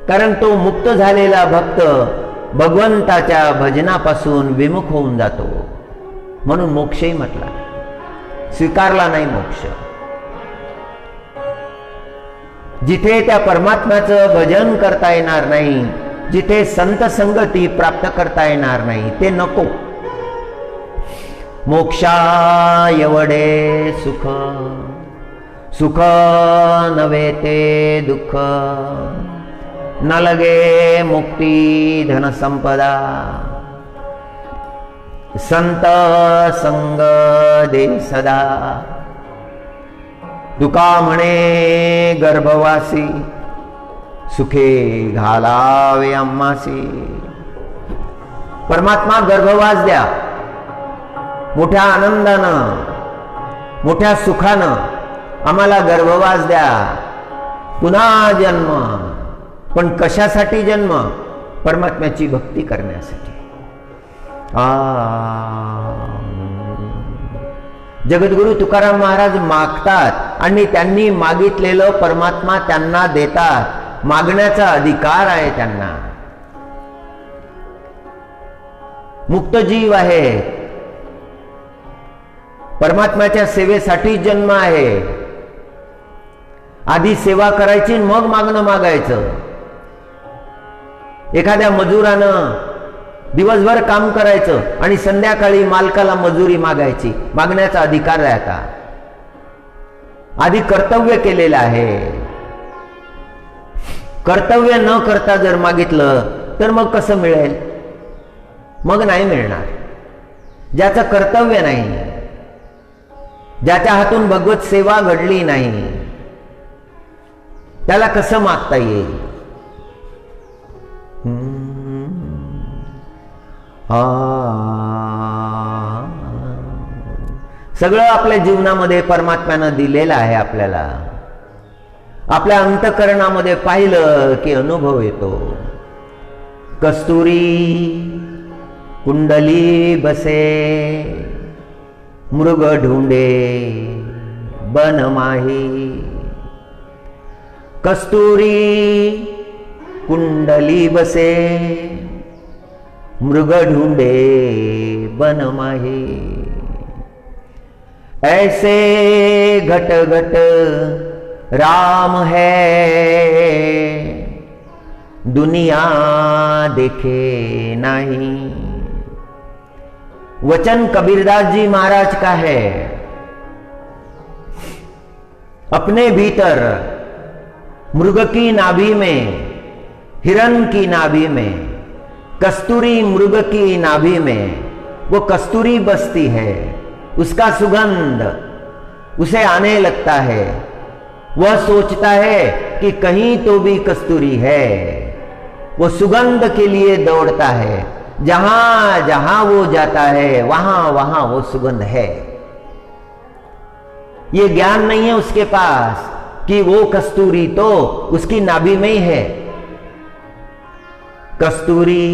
कारण तो मुक्त झालेला भक्त भगवंताच्या भजनापासून विमुख होऊन जातो. म्हणून मोक्षही म्हटला, स्वीकारला नाही मोक्ष. जिथे त्या परमात्म्याचं भजन करता येणार नाही, जिथे संत संगती प्राप्त करता येणार नाही, ते नको. मोक्षा एवढे सुख. सुख नव्हे ते दुःख. न लगे मुक्ती धन संपदा. संत संग दे सदा, तुका म्हणे गर्भवासी, सुखे घालावे आम्हासी. परमात्मा गर्भवास द्या, मोठ्या आनंदानं, मोठ्या सुखानं आम्हाला गर्भवास द्या. पुन्हा जन्म. पण कशासाठी जन्म? परमात्म्याची भक्ती करण्यासाठी. जगद्गुरु तुकाराम महाराज मागतात आणि त्यांनी मागितलेलं परमात्मा त्यांना देतात. मागण्याचा अधिकार आहे त्यांना. मुक्त जीव आहे, परमात्म्याच्या सेवेसाठी जन्म आहे. आधी सेवा करायची, मग मागणं मागायचं. एखाद्या मजुरानं दिवसभर काम करायचं आणि संध्याकाळी मालकाला मजुरी मागायची. मागण्याचा अधिकार आहे आता. आधी कर्तव्य केलेलं आहे. कर्तव्य न करता जर मागितलं तर मग कसं मिळेल? मग नाही मिळणार. ज्याचं कर्तव्य नाही, ज्याच्या हातून भगवत सेवा घडली नाही, त्याला कसं मागता येईल? सगळं आपल्या जीवनामध्ये परमात्म्यानं दिलेलं आहे आपल्याला. आपल्या अंतःकरणामध्ये पाहिलं की अनुभव येतो. कस्तुरी कुंडली बसे, मृग ढूंढे बन माही. कस्तुरी कुंडली बसे, मृग ढूंढे बन माही. ऐसे घट घट राम है, दुनिया देखे नहीं. वचन कबीरदास जी महाराज का है. अपने भीतर मृग की नाभि में, हिरण की नाभि में, कस्तूरी मृग की नाभि में वो कस्तूरी बसती है. उसका सुगंध उसे आने लगता है. वह सोचता है कि कहीं तो भी कस्तूरी है. वो सुगंध के लिए दौड़ता है. जहां जहां वो जाता है वहां वहां वो सुगंध है. ये ज्ञान नहीं है उसके पास कि वो कस्तूरी तो उसकी नाभि में ही है. कस्तूरी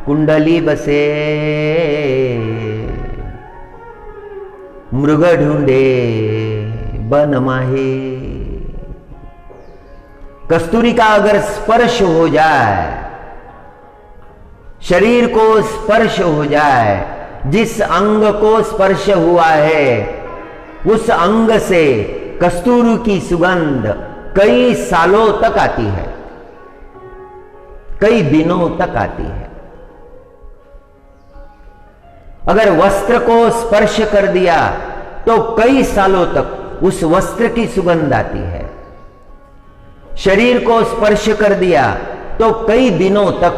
कुंडली बसे, मृग ढूंढे बन माही. कस्तूरी का अगर स्पर्श हो जाए, शरीर को स्पर्श हो जाए, जिस अंग को स्पर्श हुआ है उस अंग से कस्तूरी की सुगंध कई सालों तक आती है, कई दिनों तक आती है. अगर वस्त्र को स्पर्श कर दिया तो कई सालों तक उस वस्त्र की सुगंध आती है. शरीर को स्पर्श कर दिया तो कई दिनों तक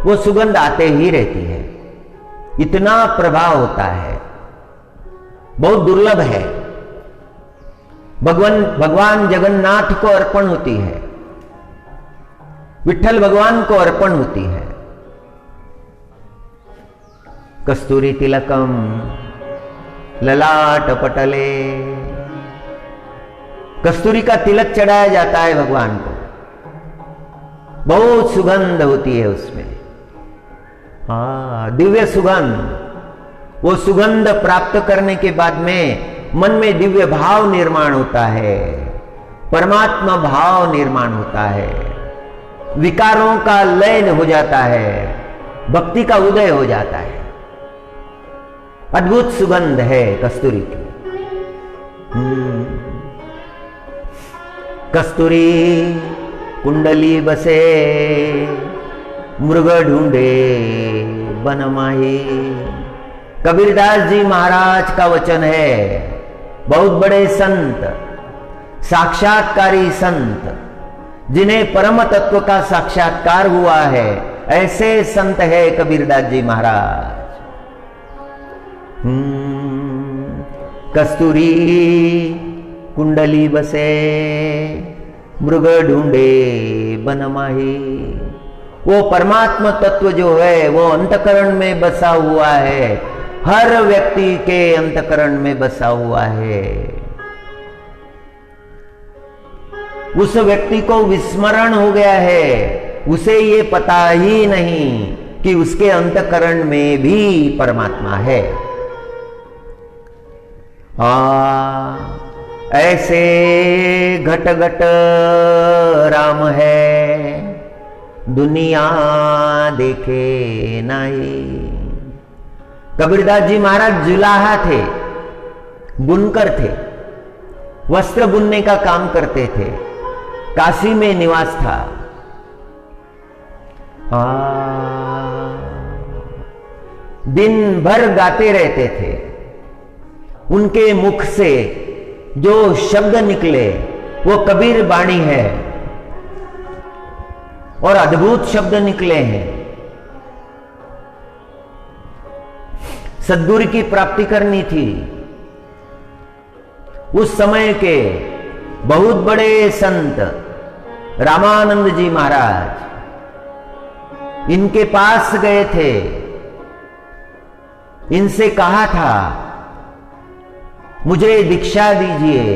वो सुगंध आते ही रहती है. इतना प्रभाव होता है, बहुत दुर्लभ है. भगवान जगन्नाथ को अर्पण होती है, विठ्ठल भगवान को अर्पण होती है. कस्तूरी तिलकम ललाट पटले, कस्तूरी का तिलक चढ़ाया जाता है भगवान को. बहुत सुगंध होती है उसमें, दिव्य सुगंध. वो सुगंध प्राप्त करने के बाद में मन में दिव्य भाव निर्माण होता है, परमात्मा भाव निर्माण होता है, विकारों का लय हो जाता है, भक्ति का उदय हो जाता है. अद्भुत सुगंध है कस्तूरी की. कस्तूरी कुंडली बसे, मृग ढूंढे बन माही. कबीरदास जी महाराज का वचन है. बहुत बड़े संत, साक्षात्कारी संत, जिन्हें परम तत्व का साक्षात्कार हुआ है, ऐसे संत है कबीरदास जी महाराज. कस्तूरी कुंडली बसे, मृग ढूंढे बन माही। वो परमात्मा तत्व जो है वो अंतकरण में बसा हुआ है, हर व्यक्ति के अंतकरण में बसा हुआ है। उस व्यक्ति को विस्मरण हो गया है, उसे ये पता ही नहीं कि उसके अंतकरण में भी परमात्मा है। ऐसे घट घट राम है, दुनिया देखे नहीं। कबीरदास जी महाराज जुलाहा थे, बुनकर थे, वस्त्र बुनने का काम करते थे, काशी में निवास था। दिन भर गाते रहते थे। उनके मुख से जो शब्द निकले वो कबीर बाणी है और अद्भुत शब्द निकले हैं। सद्गुरु की प्राप्ति करनी थी। उस समय के बहुत बड़े संत रामानंद जी महाराज इनके पास गए थे, इनसे कहा था मुझे दीक्षा दीजिए,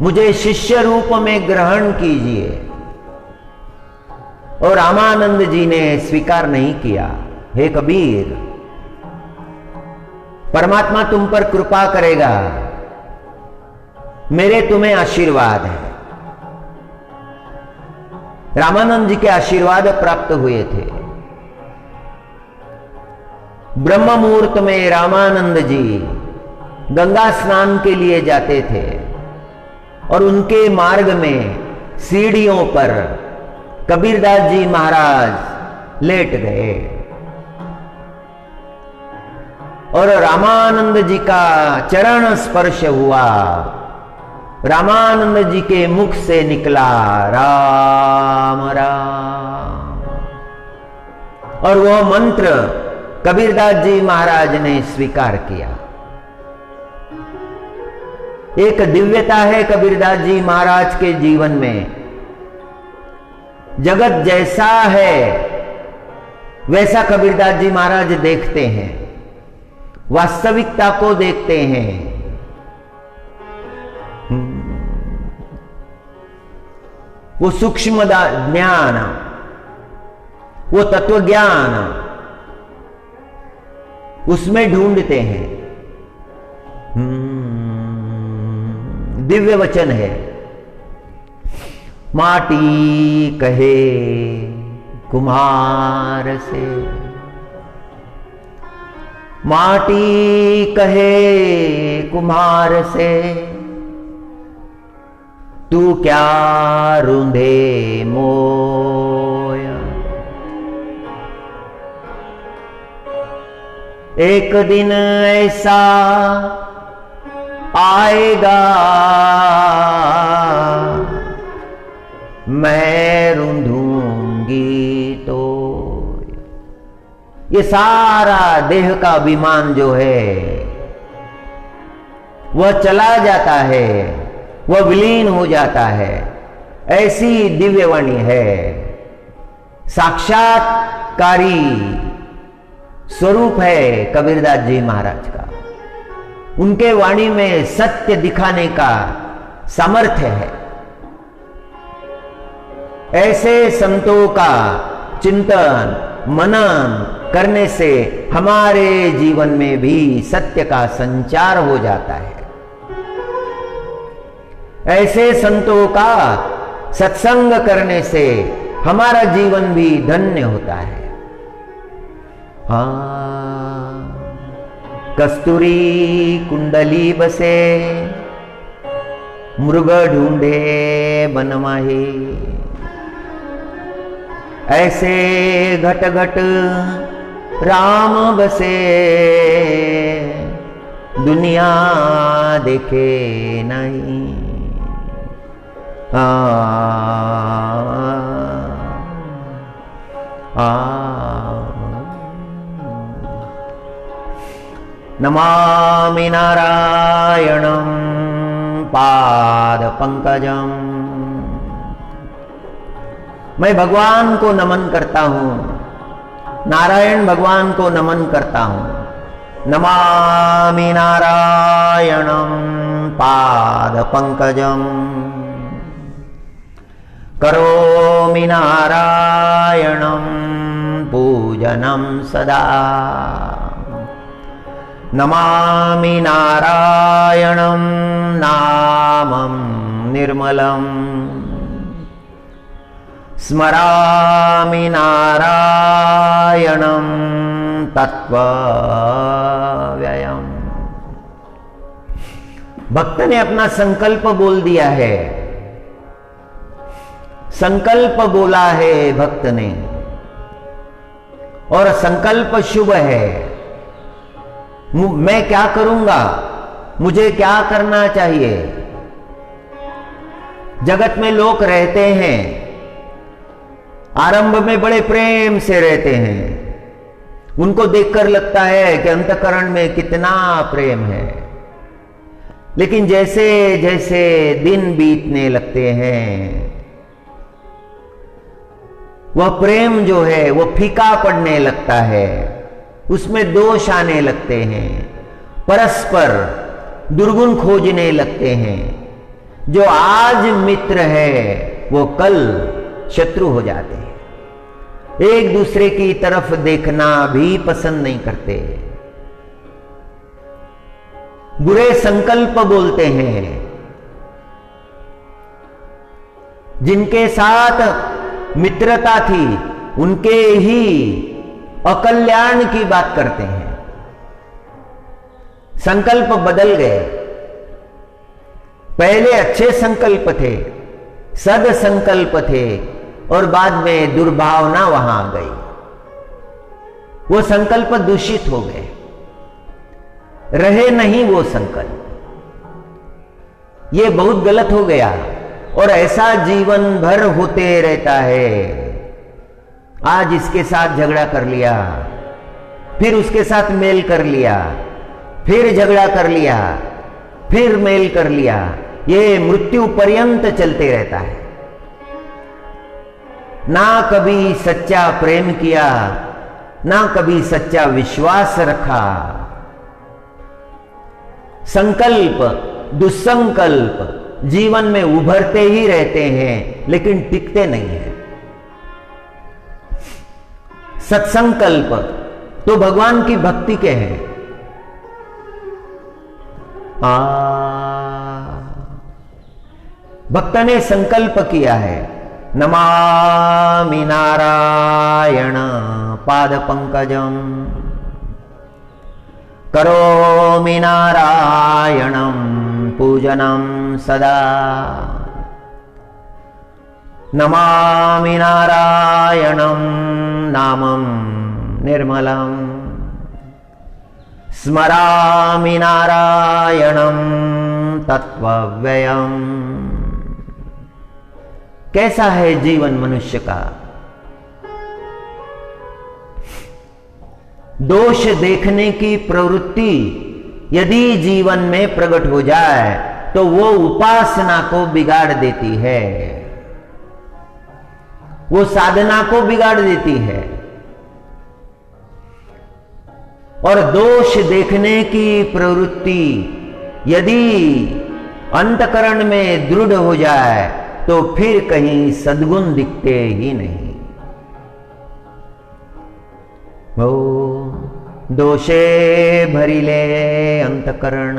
मुझे शिष्य रूप में ग्रहण कीजिए। और रामानंद जी ने स्वीकार नहीं किया। हे कबीर, परमात्मा तुम पर कृपा करेगा, मेरे तुम्हें आशीर्वाद है। रामानंद जी के आशीर्वाद प्राप्त हुए थे। ब्रह्म मुहूर्त में रामानंद जी गंगा स्नान के लिए जाते थे और उनके मार्ग में सीढ़ियों पर कबीरदास जी महाराज लेट गए और रामानंद जी का चरण स्पर्श हुआ। रामानंद जी के मुख से निकला राम राम, और वह मंत्र कबीरदास जी महाराज ने स्वीकार किया। एक दिव्यता है कबीरदास जी महाराज के जीवन में। जगत जैसा है वैसा कबीरदास जी महाराज देखते हैं, वास्तविकता को देखते हैं। वो सूक्ष्म ज्ञान, वो तत्व ज्ञान उसमें ढूंढते हैं। दिव्य वचन है, माटी कहे कुम्हार से, माटी कहे कुम्हार से, तू क्या रूंधे मोय। एक दिन ऐसा आएगा मैं रूंधूंगी तो। ये सारा देह का अभिमान जो है वह चला जाता है, वह विलीन हो जाता है। ऐसी दिव्यवाणी है, साक्षात्कारी स्वरूप है कबीरदास जी महाराज का। उनके वाणी में सत्य दिखाने का सामर्थ्य है। ऐसे संतों का चिंतन मनन करने से हमारे जीवन में भी सत्य का संचार हो जाता है। ऐसे संतों का सत्संग करने से हमारा जीवन भी धन्य होता है। कस्तूरी कुंडली बसे, मृग ढूंढे बन माही। ऐसे घट घट राम बसे, दुनिया देखे नहीं। नमामि नारायणं पादपंकजं। मैं भगवान को नमन करता हूं, नारायण भगवान को नमन करता हूं। नमामि नारायणं पादपंकजं, करोमि नारायणं पूजनं सदा। नमामि नारायणं नामं निर्मलम्, स्मरामि नारायणं तत्त्वव्ययम्। भक्त ने अपना संकल्प बोल दिया है, संकल्प बोला है भक्त ने, और संकल्प शुभ है। मैं क्या करूंगा, मुझे क्या करना चाहिए। जगत में लोग रहते हैं, आरंभ में बड़े प्रेम से रहते हैं, उनको देखकर लगता है कि अंतःकरण में कितना प्रेम है। लेकिन जैसे जैसे दिन बीतने लगते हैं, वह प्रेम जो है वो फीका पड़ने लगता है, उसमें दोष आने लगते हैं, परस्पर दुर्गुण खोजने लगते हैं। जो आज मित्र है वो कल शत्रु हो जाते हैं, एक दूसरे की तरफ देखना भी पसंद नहीं करते, बुरे संकल्प बोलते हैं। जिनके साथ मित्रता थी उनके ही अकल्याण की बात करते हैं। संकल्प बदल गए, पहले अच्छे संकल्प थे, सद संकल्प थे, और बाद में दुर्भावना वहां आ गई, वो संकल्प दूषित हो गए, रहे नहीं वो संकल्प। ये बहुत गलत हो गया, और ऐसा जीवन भर होते रहता है। आज इसके साथ झगड़ा कर लिया, फिर उसके साथ मेल कर लिया, फिर झगड़ा कर लिया, फिर मेल कर लिया, ये मृत्यु पर्यंत चलते रहता है। ना कभी सच्चा प्रेम किया, ना कभी सच्चा विश्वास रखा। संकल्प दुस्संकल्प जीवन में उभरते ही रहते हैं, लेकिन टिकते नहीं हैं। सत्संकल्प तो भगवान की भक्ति के हैं। भक्त ने संकल्प किया है, नमामि नारायण पादपंकजं, करोमि नारायणं पूजनं सदा। नमामि नारायणं नामं निर्मलम्, स्मरामि नारायणं तत्त्वव्ययम्। कैसा है जीवन मनुष्य का? दोष देखने की प्रवृत्ति यदि जीवन में प्रकट हो जाए तो वो उपासना को बिगाड़ देती है, वो साधना को बिगाड़ देती है। और दोष देखने की प्रवृत्ति यदि अंतःकरण में दृढ़ हो जाए तो फिर कहीं सद्गुण दिखते ही नहीं। ओ दोषे भरिले अंतःकरण,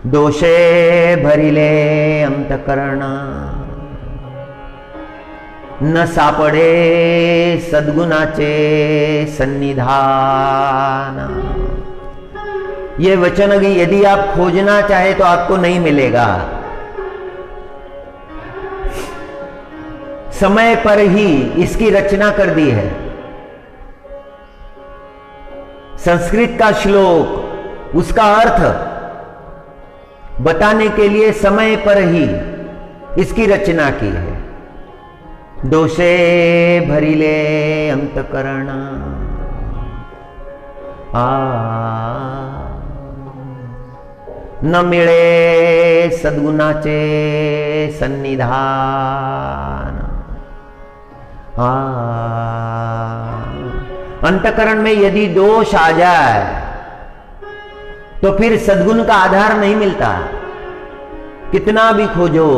दोषे भरिले अंतःकरण, न सापडे सद्गुणाचे सन्निधान। ये वचन यदि आप खोजना चाहे तो आपको नहीं मिलेगा। समय पर ही इसकी रचना कर दी है। संस्कृत का श्लोक, उसका अर्थ बताने के लिए समय पर ही इसकी रचना की है। दोषे भरिले अंतःकरण, न मिळे सद्गुणाचे सन्निधान। अंतकरण में यदि दोष आ जाए तो फिर सद्गुण का आधार नहीं मिलता, कितना भी खोजो।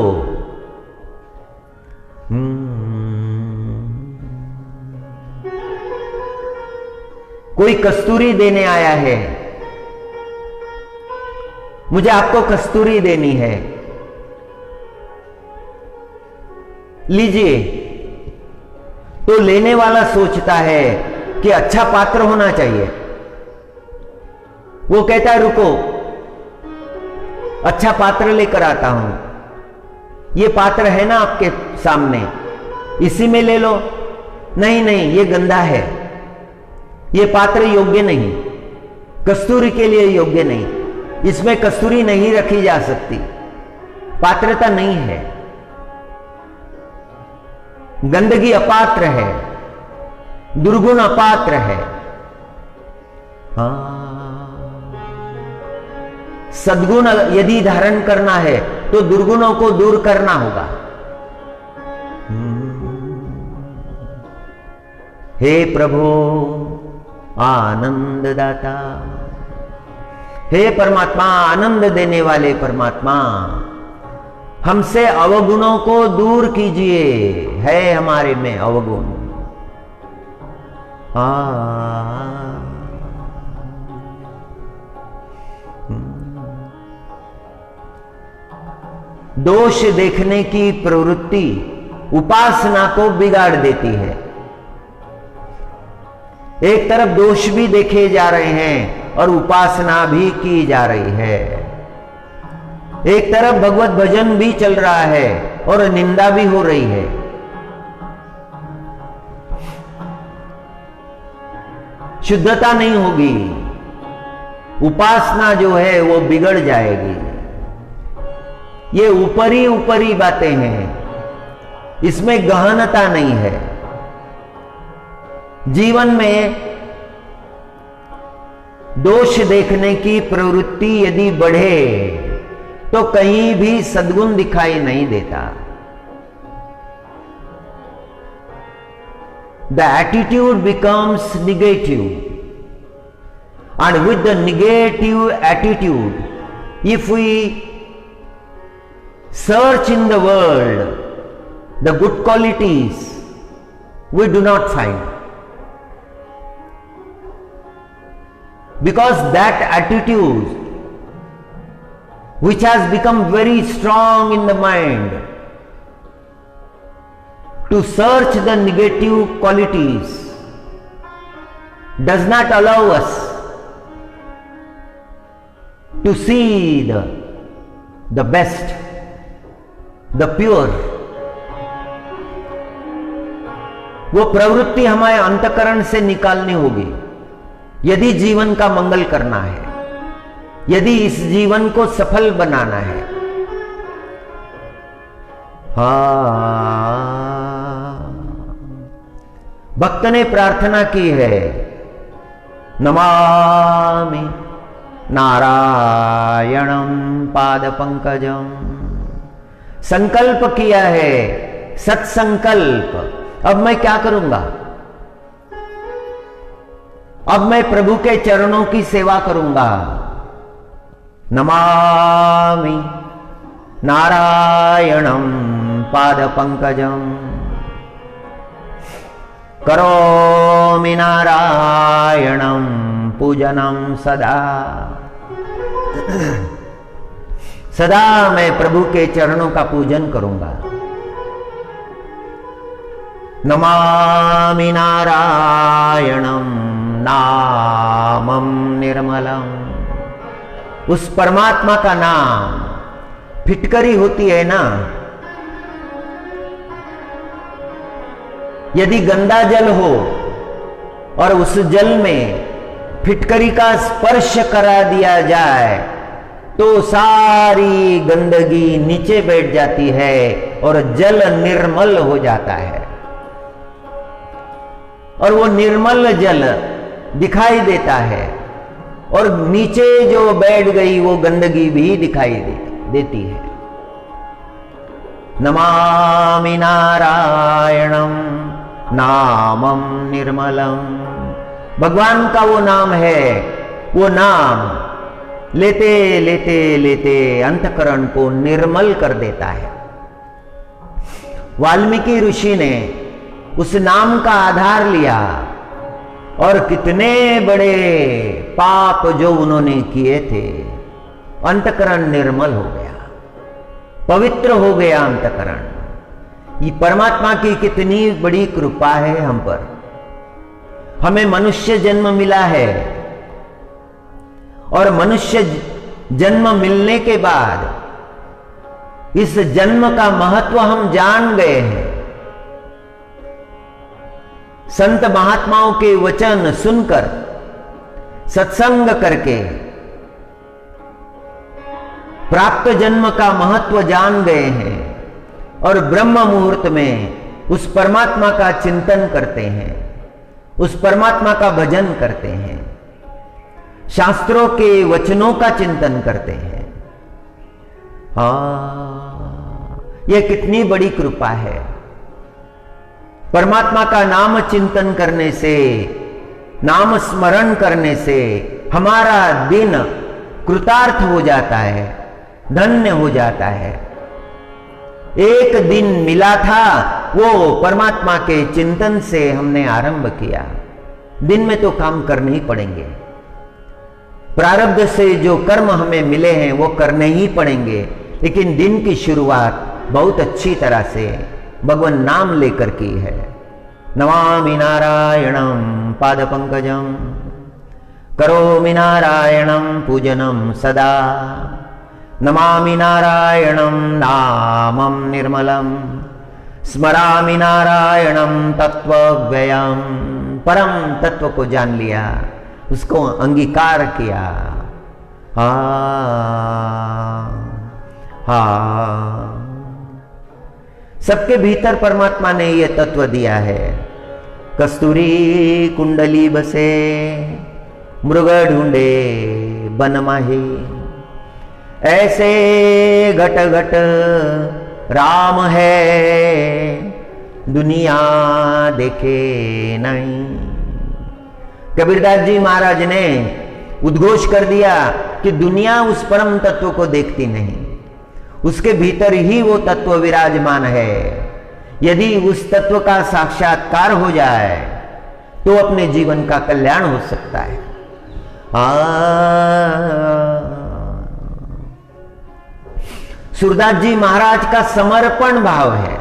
कोई कस्तूरी देने आया है, मुझे आपको कस्तूरी देनी है, लीजिए। तो लेने वाला सोचता है कि अच्छा पात्र होना चाहिए। वो कहता है रुको, अच्छा पात्र लेकर आता हूं। ये पात्र है ना आपके सामने, इसी में ले लो। नहीं नहीं, ये गंदा है, ये पात्र योग्य नहीं, कस्तूरी के लिए योग्य नहीं, इसमें कस्तूरी नहीं रखी जा सकती, पात्रता नहीं है, गंदगी अपात्र है, दुर्गुण अपात्र है। सद्गुण यदि धारण करना है तो दुर्गुणों को दूर करना होगा। हे प्रभु आनंद दाता, हे परमात्मा आनंद देने वाले परमात्मा, हमसे अवगुणों को दूर कीजिए। है हमारे में अवगुण। दोष देखने की प्रवृत्ति उपासना को बिगाड़ देती है। एक तरफ दोष भी देखे जा रहे हैं और उपासना भी की जा रही है। एक तरफ भगवत भजन भी चल रहा है और निंदा भी हो रही है। शुद्धता नहीं होगी, उपासना जो है वो बिगड़ जाएगी। ये ऊपरी ऊपरी बातें हैं, इसमें गहनता नहीं है। जीवन में दोष देखने की प्रवृत्ति यदि बढ़े तो कहीं भी सद्गुण दिखाई नहीं देता। The attitude becomes negative, and with the negative attitude, if we search in the world the good qualities, we do not find, because that attitude which has become very strong in the mind to search the negative qualities does not allow us to see the best, the pure. वो प्रवृत्ति हमारे अंतकरण से निकालनी होगी यदि जीवन का मंगल करना है, यदि इस जीवन को सफल बनाना है। भक्त ने प्रार्थना की है, नमामि नारायणं पाद पंकजम। संकल्प किया है, सत्संकल्प। अब मैं क्या करूंगा? अब मैं प्रभु के चरणों की सेवा करूंगा। नमामि नारायणं पाद पंकजम, करोमि नारायणं पूजनं सदा। सदा मैं प्रभु के चरणों का पूजन करूंगा। नमामि नारायणं नामं निर्मलम। उस परमात्मा का नाम फिटकरी होती है ना। यदि गंदा जल हो और उस जल में फिटकरी का स्पर्श करा दिया जाए तो सारी गंदगी नीचे बैठ जाती है और जल निर्मल हो जाता है। और वो निर्मल जल दिखाई देता है। और नीचे जो बैठ गई वो गंदगी भी दिखाई देती है। नमामि नारायणम नामम निर्मलम। भगवान का वो नाम है, वो नाम लेते लेते लेते अंतकरण को निर्मल कर देता है। वाल्मीकि ऋषि ने उस नाम का आधार लिया और कितने बड़े पाप जो उन्होंने किए थे, अंतकरण निर्मल हो गया, पवित्र हो गया अंतकरण। ये परमात्मा की कितनी बड़ी कृपा है हम पर। हमें मनुष्य जन्म मिला है और मनुष्य जन्म मिलने के बाद इस जन्म का महत्व हम जान गए हैं। संत महात्माओं के वचन सुनकर, सत्संग करके प्राप्त जन्म का महत्व जान गए हैं और ब्रह्म मुहूर्त में उस परमात्मा का चिंतन करते हैं, उस परमात्मा का भजन करते हैं, शास्त्रों के वचनों का चिंतन करते हैं। यह कितनी बड़ी कृपा है। परमात्मा का नाम चिंतन करने से, नाम स्मरण करने से हमारा दिन कृतार्थ हो जाता है, धन्य हो जाता है। एक दिन मिला था, वो परमात्मा के चिंतन से हमने आरंभ किया। दिन में तो काम करने ही पड़ेंगे, प्रारब्ध से जो कर्म हमें मिले हैं वो करने ही पड़ेंगे, लेकिन दिन की शुरुआत बहुत अच्छी तरह से भगवान नाम लेकर की है। नमामि नारायणं पादपंकजं करोमि नारायणं पूजनं सदा। नमामि नारायणं नामं निर्मलं स्मरामि नारायणं तत्त्वव्ययम्। परम तत्व को जान लिया, उसको अंगीकार किया। सबके भीतर परमात्मा ने यह तत्व दिया है। कस्तूरी कुंडली बसे मृग ढूंढे बन माही, ऐसे घट घट राम है दुनिया देखे नहीं। कबीरदास जी महाराज ने उद्घोष कर दिया कि दुनिया उस परम तत्व को देखती नहीं, उसके भीतर ही वो तत्व विराजमान है। यदि उस तत्व का साक्षात्कार हो जाए तो अपने जीवन का कल्याण हो सकता है। सूरदास जी महाराज का समर्पण भाव है।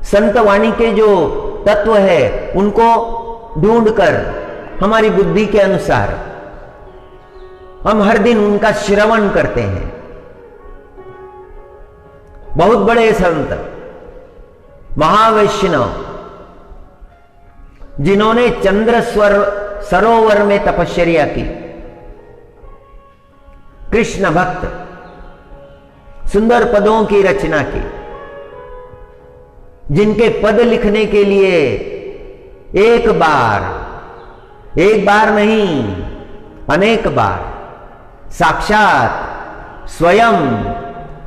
संत वाणी के जो तत्व है उनको ढूंढकर हमारी बुद्धि के अनुसार हम हर दिन उनका श्रवण करते हैं। बहुत बड़े संत महावैष्णव जिन्होंने चंद्र सरोवर में तपश्चर्या की, कृष्ण भक्त, सुंदर पदों की रचना की, जिनके पद लिखने के लिए एक बार नहीं अनेक बार साक्षात स्वयं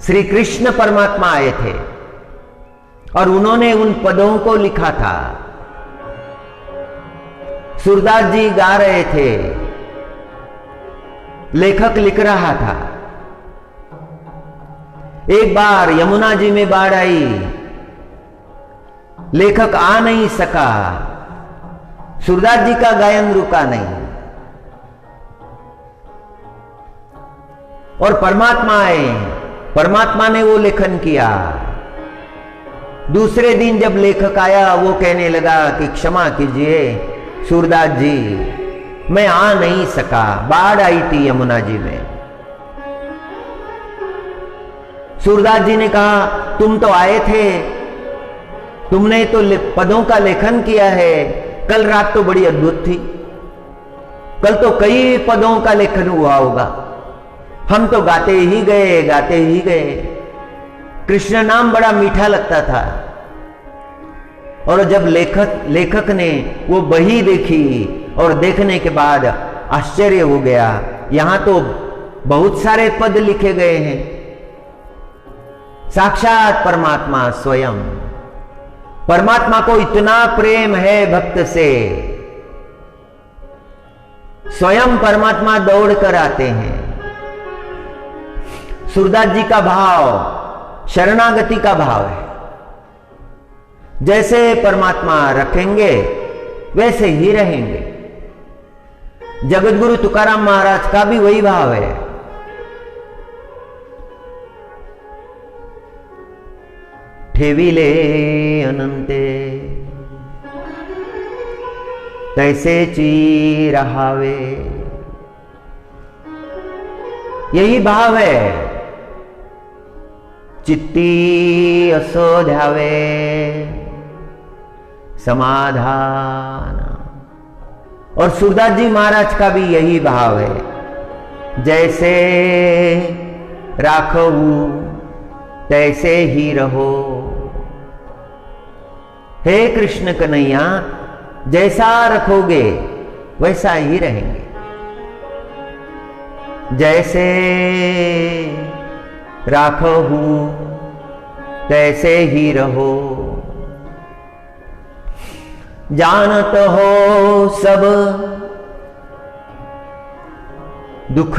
श्री कृष्ण परमात्मा आए थे और उन्होंने उन पदों को लिखा था। सूरदास जी गा रहे थे, लेखक लिख रहा था। एक बार यमुना जी में बाढ़ आई, लेखक आ नहीं सका, सूरदास जी का गायन रुका नहीं और परमात्मा आए, परमात्मा ने वो लेखन किया। दूसरे दिन जब लेखक आया वो कहने लगा कि क्षमा कीजिए सूरदास जी, मैं आ नहीं सका, बाढ़ आई थी यमुना जी में। सूरदास जी ने कहा तुम तो आए थे, तुमने तो पदों का लेखन किया है, कल रात तो बड़ी अद्भुत थी, कल तो कई पदों का लेखन हुआ होगा, हम तो गाते ही गए। कृष्ण नाम बड़ा मीठा लगता था। और जब लेखक ने वो बही देखी और देखने के बाद आश्चर्य हो गया, यहां तो बहुत सारे पद लिखे गए हैं। साक्षात परमात्मा स्वयं, परमात्मा को इतना प्रेम है भक्त से, स्वयं परमात्मा दौड़ कर आते हैं। सूरदास जी का भाव शरणागति का भाव है। जैसे परमात्मा रखेंगे वैसे ही रहेंगे। जगतगुरु तुकाराम महाराज का भी वही भाव है। ठेविले अनंते तैसे ची रहावे, यही भाव है। चित्ती असो ध्यावे समाधान। और सूरदास जी महाराज का भी यही भाव है। जैसे राखहु तैसे ही रहो। हे कृष्ण कन्हैया, जैसा रखोगे वैसा ही रहेंगे। जैसे राखहु तैसे ही रहो। जानत हो सब दुख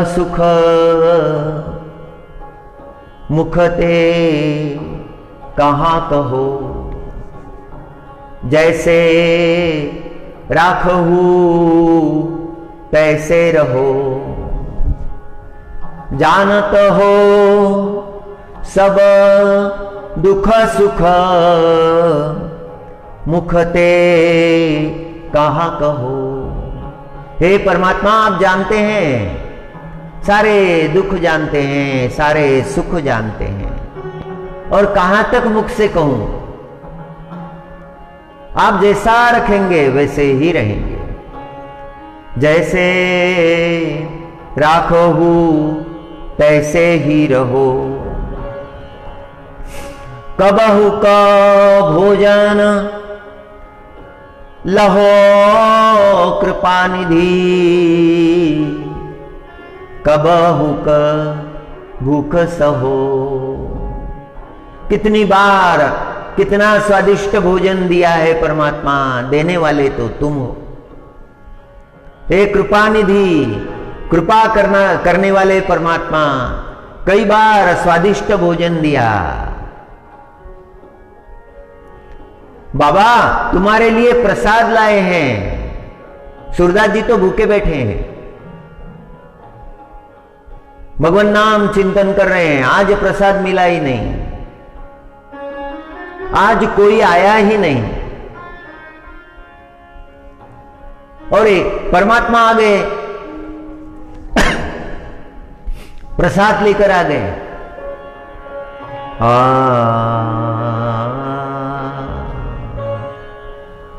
सुख, मुखते कहाँ कहो। जैसे राखहु तैसे रहो। जानत हो सब दुख सुख, मुखते कहाँ कहो। हे परमात्मा, आप जानते हैं, सारे दुख जानते हैं, सारे सुख जानते हैं, और कहां तक मुख से कहूं। आप जैसा रखेंगे वैसे ही रहेंगे। जैसे राखहु तैसे ही रहो। कबहु का भोजन लहो कृपा निधि। कबहु का भूख सहो। कितनी बार कितना स्वादिष्ट भोजन दिया है परमात्मा, देने वाले तो तुम हो। हे कृपा निधि, कृपा करने वाले परमात्मा, कई बार स्वादिष्ट भोजन दिया। बाबा तुम्हारे लिए प्रसाद लाए हैं। सूरदास जी तो भूखे बैठे हैं, भगवान नाम चिंतन कर रहे हैं। आज प्रसाद मिला ही नहीं, आज कोई आया ही नहीं, और एक परमात्मा आ गए, प्रसाद लेकर आ गए।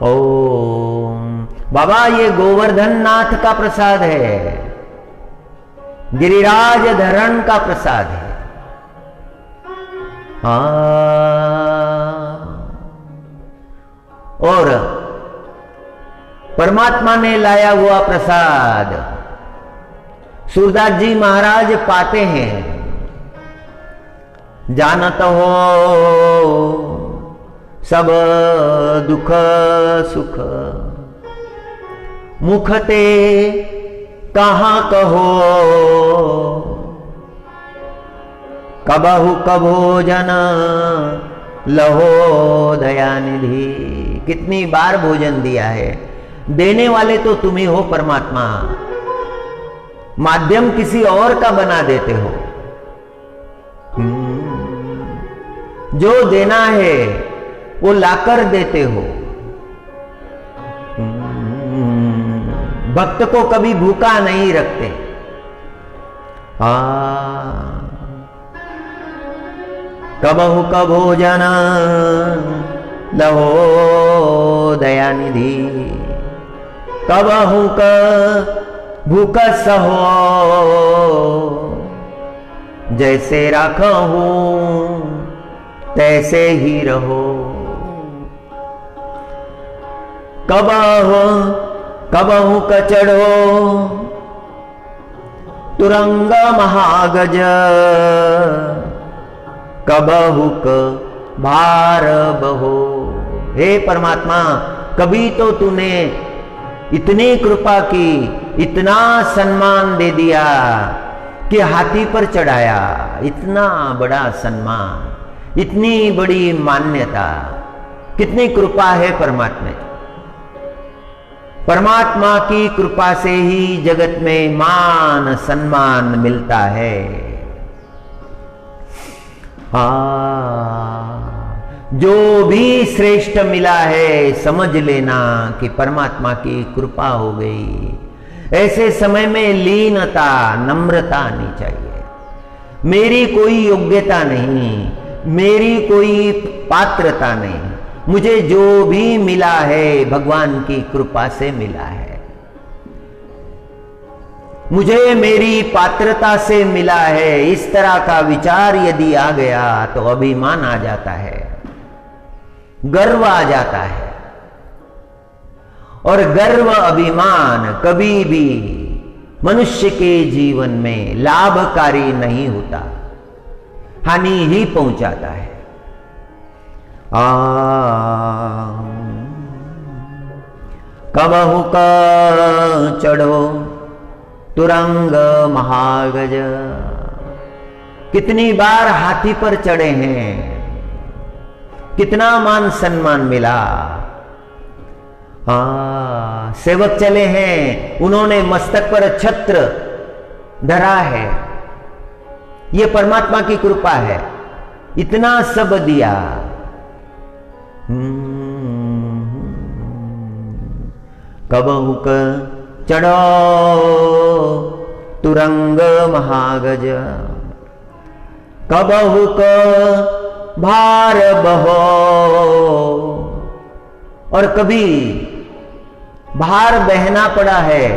ओम बाबा, ये गोवर्धन नाथ का प्रसाद है, गिरिराज धरण का प्रसाद है। और परमात्मा ने लाया हुआ प्रसाद सूरदास जी महाराज पाते हैं। जानत हो सब दुख सुख, मुखते कहाँ कहो। कबहु कभोजन लहो दयानिधि। कितनी बार भोजन दिया है, देने वाले तो तुम ही हो परमात्मा, माध्यम किसी और का बना देते हो। जो देना है वो लाकर देते हो। भक्त को कभी भूखा नहीं रखते। कबहु कभोजन लहो दयानिधि। कबहु क भूख सहो। जैसे राखहु तैसे ही रहो। कबहु कबहु क चढ़ो तुरंग महागज, कबहु क भार बहो। हे परमात्मा, कभी तो तूने इतनी कृपा की, इतना सम्मान दे दिया कि हाथी पर चढ़ाया। इतना बड़ा सम्मान, इतनी बड़ी मान्यता, कितनी कृपा है परमात्मा की। परमात्मा की कृपा से ही जगत में मान सम्मान मिलता है। जो भी श्रेष्ठ मिला है समझ लेना कि परमात्मा की कृपा हो गई। ऐसे समय में लीनता, नम्रता आनी चाहिए। मेरी कोई योग्यता नहीं, मेरी कोई पात्रता नहीं, मुझे जो भी मिला है भगवान की कृपा से मिला है। मुझे मेरी पात्रता से मिला है, इस तरह का विचार यदि आ गया तो अभिमान आ जाता है, गर्व आ जाता है। और गर्व, अभिमान कभी भी मनुष्य के जीवन में लाभकारी नहीं होता, हानि ही पहुंचाता है। कबहु क चढ़ो तुरंग महागज। कितनी बार हाथी पर चढ़े हैं, कितना मान सम्मान मिला। सेवक चले हैं, उन्होंने मस्तक पर छत्र धरा है, ये परमात्मा की कृपा है। इतना सब दिया। कबहु क चढ़ो तुरंग महागज, कबहु क भार बहो। और कभी भार बहना पड़ा है,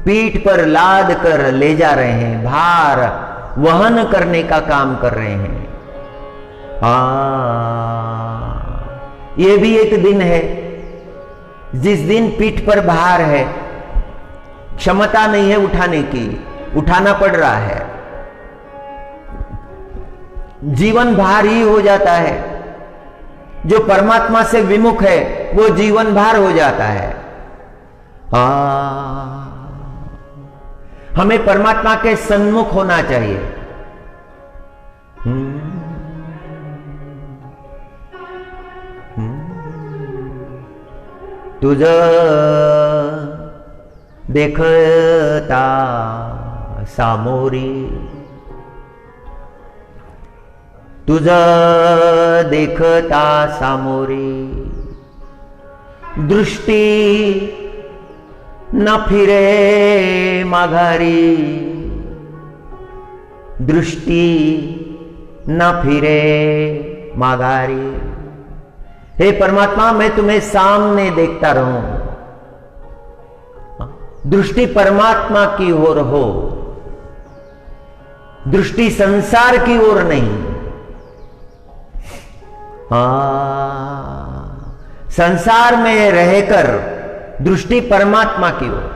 पीठ पर लाद कर ले जा रहे हैं, भार वहन करने का काम कर रहे हैं। ये भी एक दिन है जिस दिन पीठ पर भार है, क्षमता नहीं है उठाने की, उठाना पड़ रहा है, जीवन भार ही हो जाता है। जो परमात्मा से विमुख है वो जीवन भार हो जाता है। हमें परमात्मा के सन्मुख होना चाहिए। तुझ देखता सामोरी, तुझ देखता सामोरी, दृष्टी न फिरे माघारी, दृष्टि न फिरे माघारी। हे परमात्मा, मैं तुम्हें सामने देखता रहूं, दृष्टि परमात्मा की ओर हो, दृष्टि संसार की ओर नहीं। संसार में रहकर दृष्टि परमात्मा की ओर।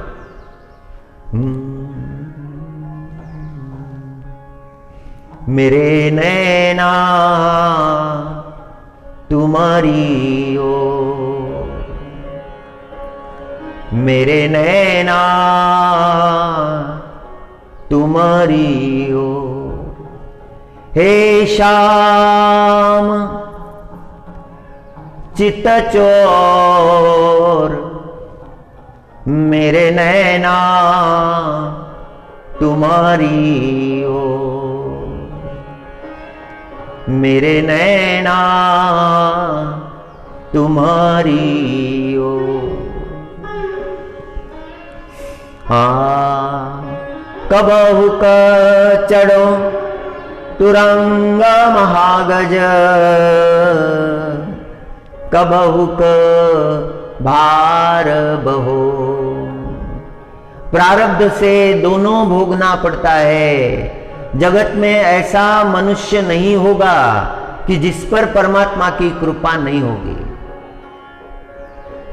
मेरे नैना तुम्हारी ओर, मेरे नैना तुम्हारी ओर। हे श्याम चित्त चोर, मेरे नैना तुम्हारी ओर, मेरे नैना तुम्हारी ओर। कबहु क चढ़ो तुरंग महागज, कबहु क भार बहो। प्रारब्ध से दोनों भोगना पड़ता है। जगत में ऐसा मनुष्य नहीं होगा कि जिस पर परमात्मा की कृपा नहीं होगी।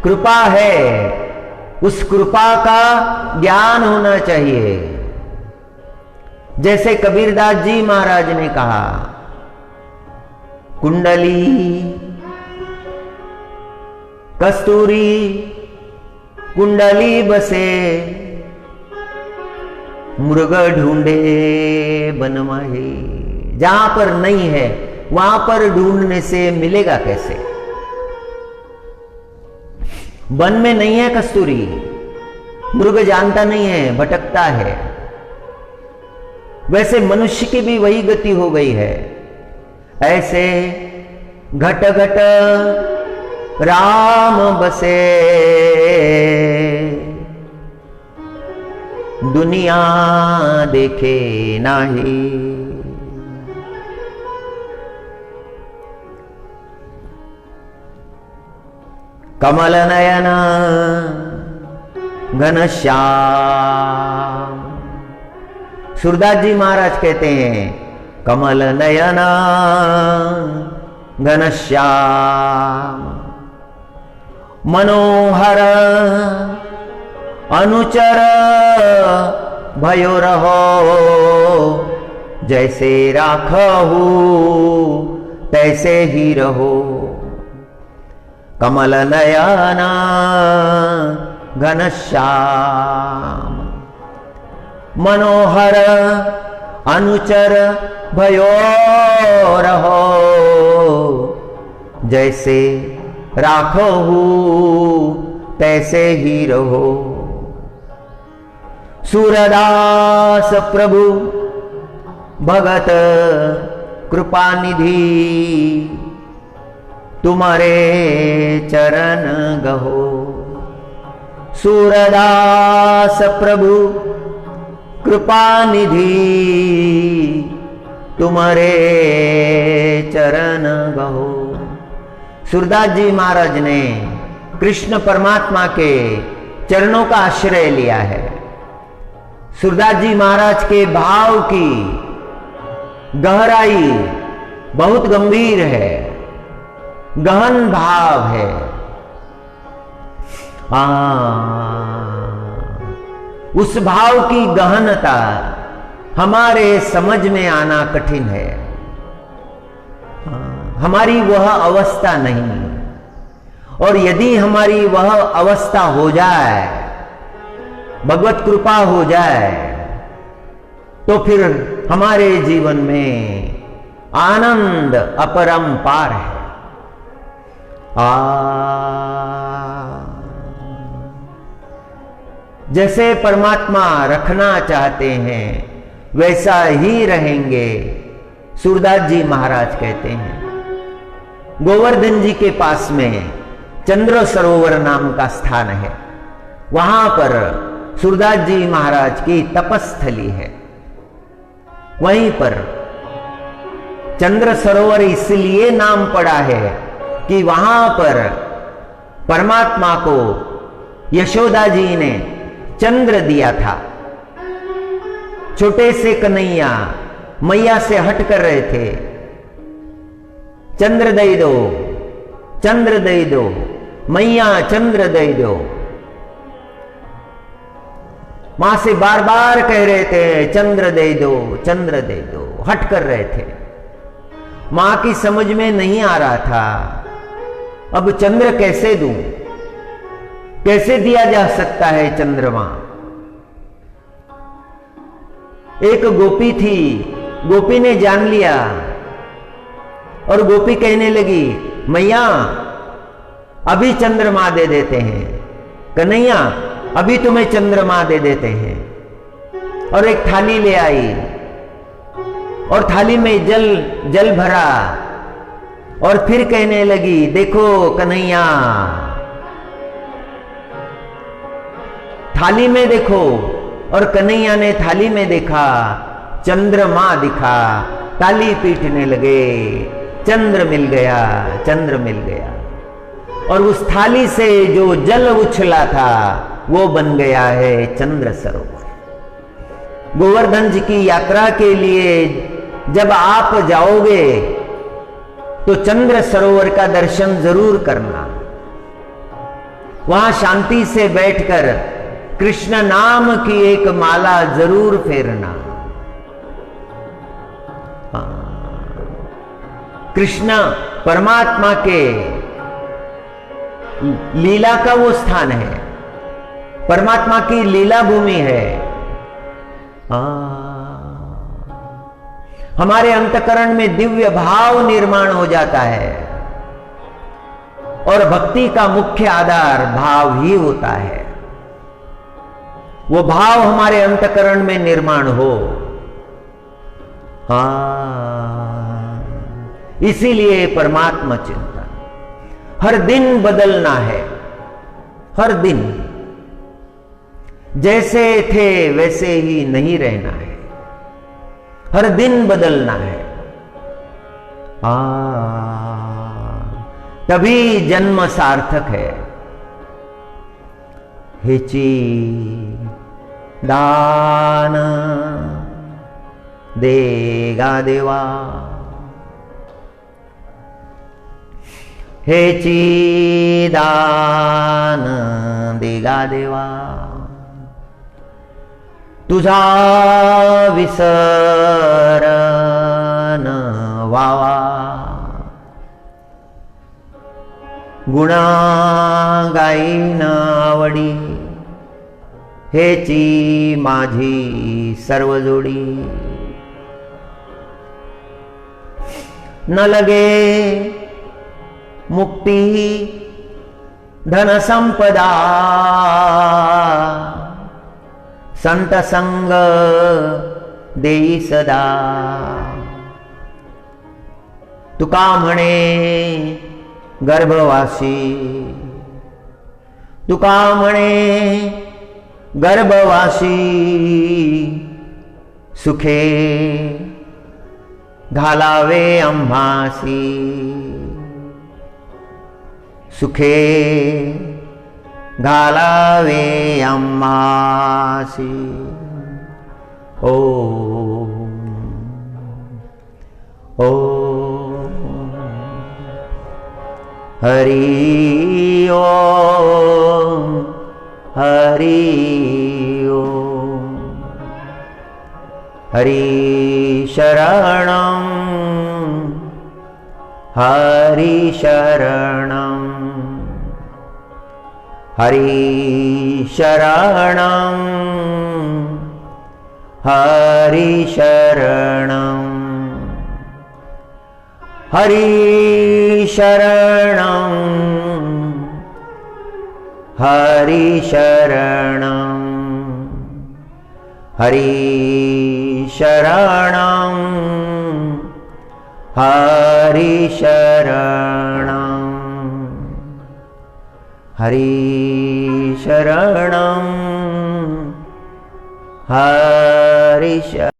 कृपा है, उस कृपा का ज्ञान होना चाहिए। जैसे कबीरदास जी महाराज ने कहा, कुंडली कस्तूरी कुंडली बसे, मृग ढूंढे बन माही। जहां पर नहीं है वहां पर ढूंढने से मिलेगा कैसे? वन में नहीं है कस्तूरी, मृग जानता नहीं है, भटकता है। वैसे मनुष्य की भी वही गति हो गई है। ऐसे घट घट राम बसे, दुनिया देखे नाही। कमल नयन घनश्याम। सूरदास जी महाराज कहते हैं, कमल नयन घनश्याम, मनोहर अनुचर भयो रहो, जैसे राखहु तैसे ही रहो। कमल नयन घनश्याम, मनोहर अनुचर भयो रहो, जैसे राखहु तैसे ही रहो। सूरदास प्रभु भगत कृपानिधि, तुम्हारे चरण गहो। सूरदास प्रभु कृपानिधि, तुम्हारे चरण गहो। सूरदास जी महाराज ने कृष्ण परमात्मा के चरणों का आश्रय लिया है। सूरदास जी महाराज के भाव की गहराई बहुत गंभीर है, गहन भाव है। उस भाव की गहनता हमारे समझ में आना कठिन है। हमारी वह अवस्था नहीं, और यदि हमारी वह अवस्था हो जाए, भगवत कृपा हो जाए, तो फिर हमारे जीवन में आनंद अपरंपार है। जैसे परमात्मा रखना चाहते हैं वैसा ही रहेंगे, सूरदास जी महाराज कहते हैं। गोवर्धन जी के पास में चंद्र सरोवर नाम का स्थान है, वहां पर सूरदास जी महाराज की तपस्थली है। वहीं पर चंद्र सरोवर इसलिए नाम पड़ा है कि वहां पर परमात्मा को यशोदा जी ने चंद्र दिया था। छोटे से कन्हैया मैया से हट कर रहे थे, चंद्र दे दो, चंद्र दे दो, मैया चंद्र दे दो। मां से बार बार कह रहे थे चंद्र दे दो, चंद्र दे दो, हट कर रहे थे। मां की समझ में नहीं आ रहा था, अब चंद्र कैसे दूं, कैसे दिया जा सकता है चंद्रमा। एक गोपी थी, गोपी ने जान लिया और गोपी कहने लगी, मैया अभी चंद्रमा दे देते हैं, कन्हैया अभी तुम्हें चंद्रमा दे देते हैं। और एक थाली ले आई और थाली में जल भरा और फिर कहने लगी, देखो कन्हैया थाली में देखो। और कन्हैया ने थाली में देखा, चंद्रमा दिखा, ताली पीटने लगे, चंद्र मिल गया, चंद्र मिल गया। और उस थाली से जो जल उछला था वो बन गया है चंद्र सरोवर। गोवर्धन जी की यात्रा के लिए जब आप जाओगे तो चंद्र सरोवर का दर्शन जरूर करना। वहां शांति से बैठकर कृष्ण नाम की एक माला जरूर फेरना। कृष्ण परमात्मा के लीला का वो स्थान है, परमात्मा की लीला भूमि है। हमारे अंतकरण में दिव्य भाव निर्माण हो जाता है और भक्ति का मुख्य आधार भाव ही होता है। वो भाव हमारे अंतकरण में निर्माण हो। इसीलिए परमात्मा चिंतन हर दिन बदलना है। हर दिन जैसे थे वैसे ही नहीं रहना है, हर दिन बदलना है। तभी जन्म सार्थक है। हेची दान देगा देवा, हेची दान देगा देवा, तुझा विसरण वावा, गुणा गाईन आवडी, हेची माझी सर्व जोडी, न लगे मुक्ती धन संपदा, संत संग देई सदा, तुका म्हणे गर्भवासी, तुका म्हणे गर्भवासी, सुखे घालावे आम्हासी, सुखे घालावे आम्हासी। ओम ओम हरि ओम हरि ओम, हरि शरणं हरि शरणं, हरि शरणं हरि शरणं, हरि शरणं हरि शरणं, हरि शरणं हरि शरणं, हरि शरणं हरि शरणं।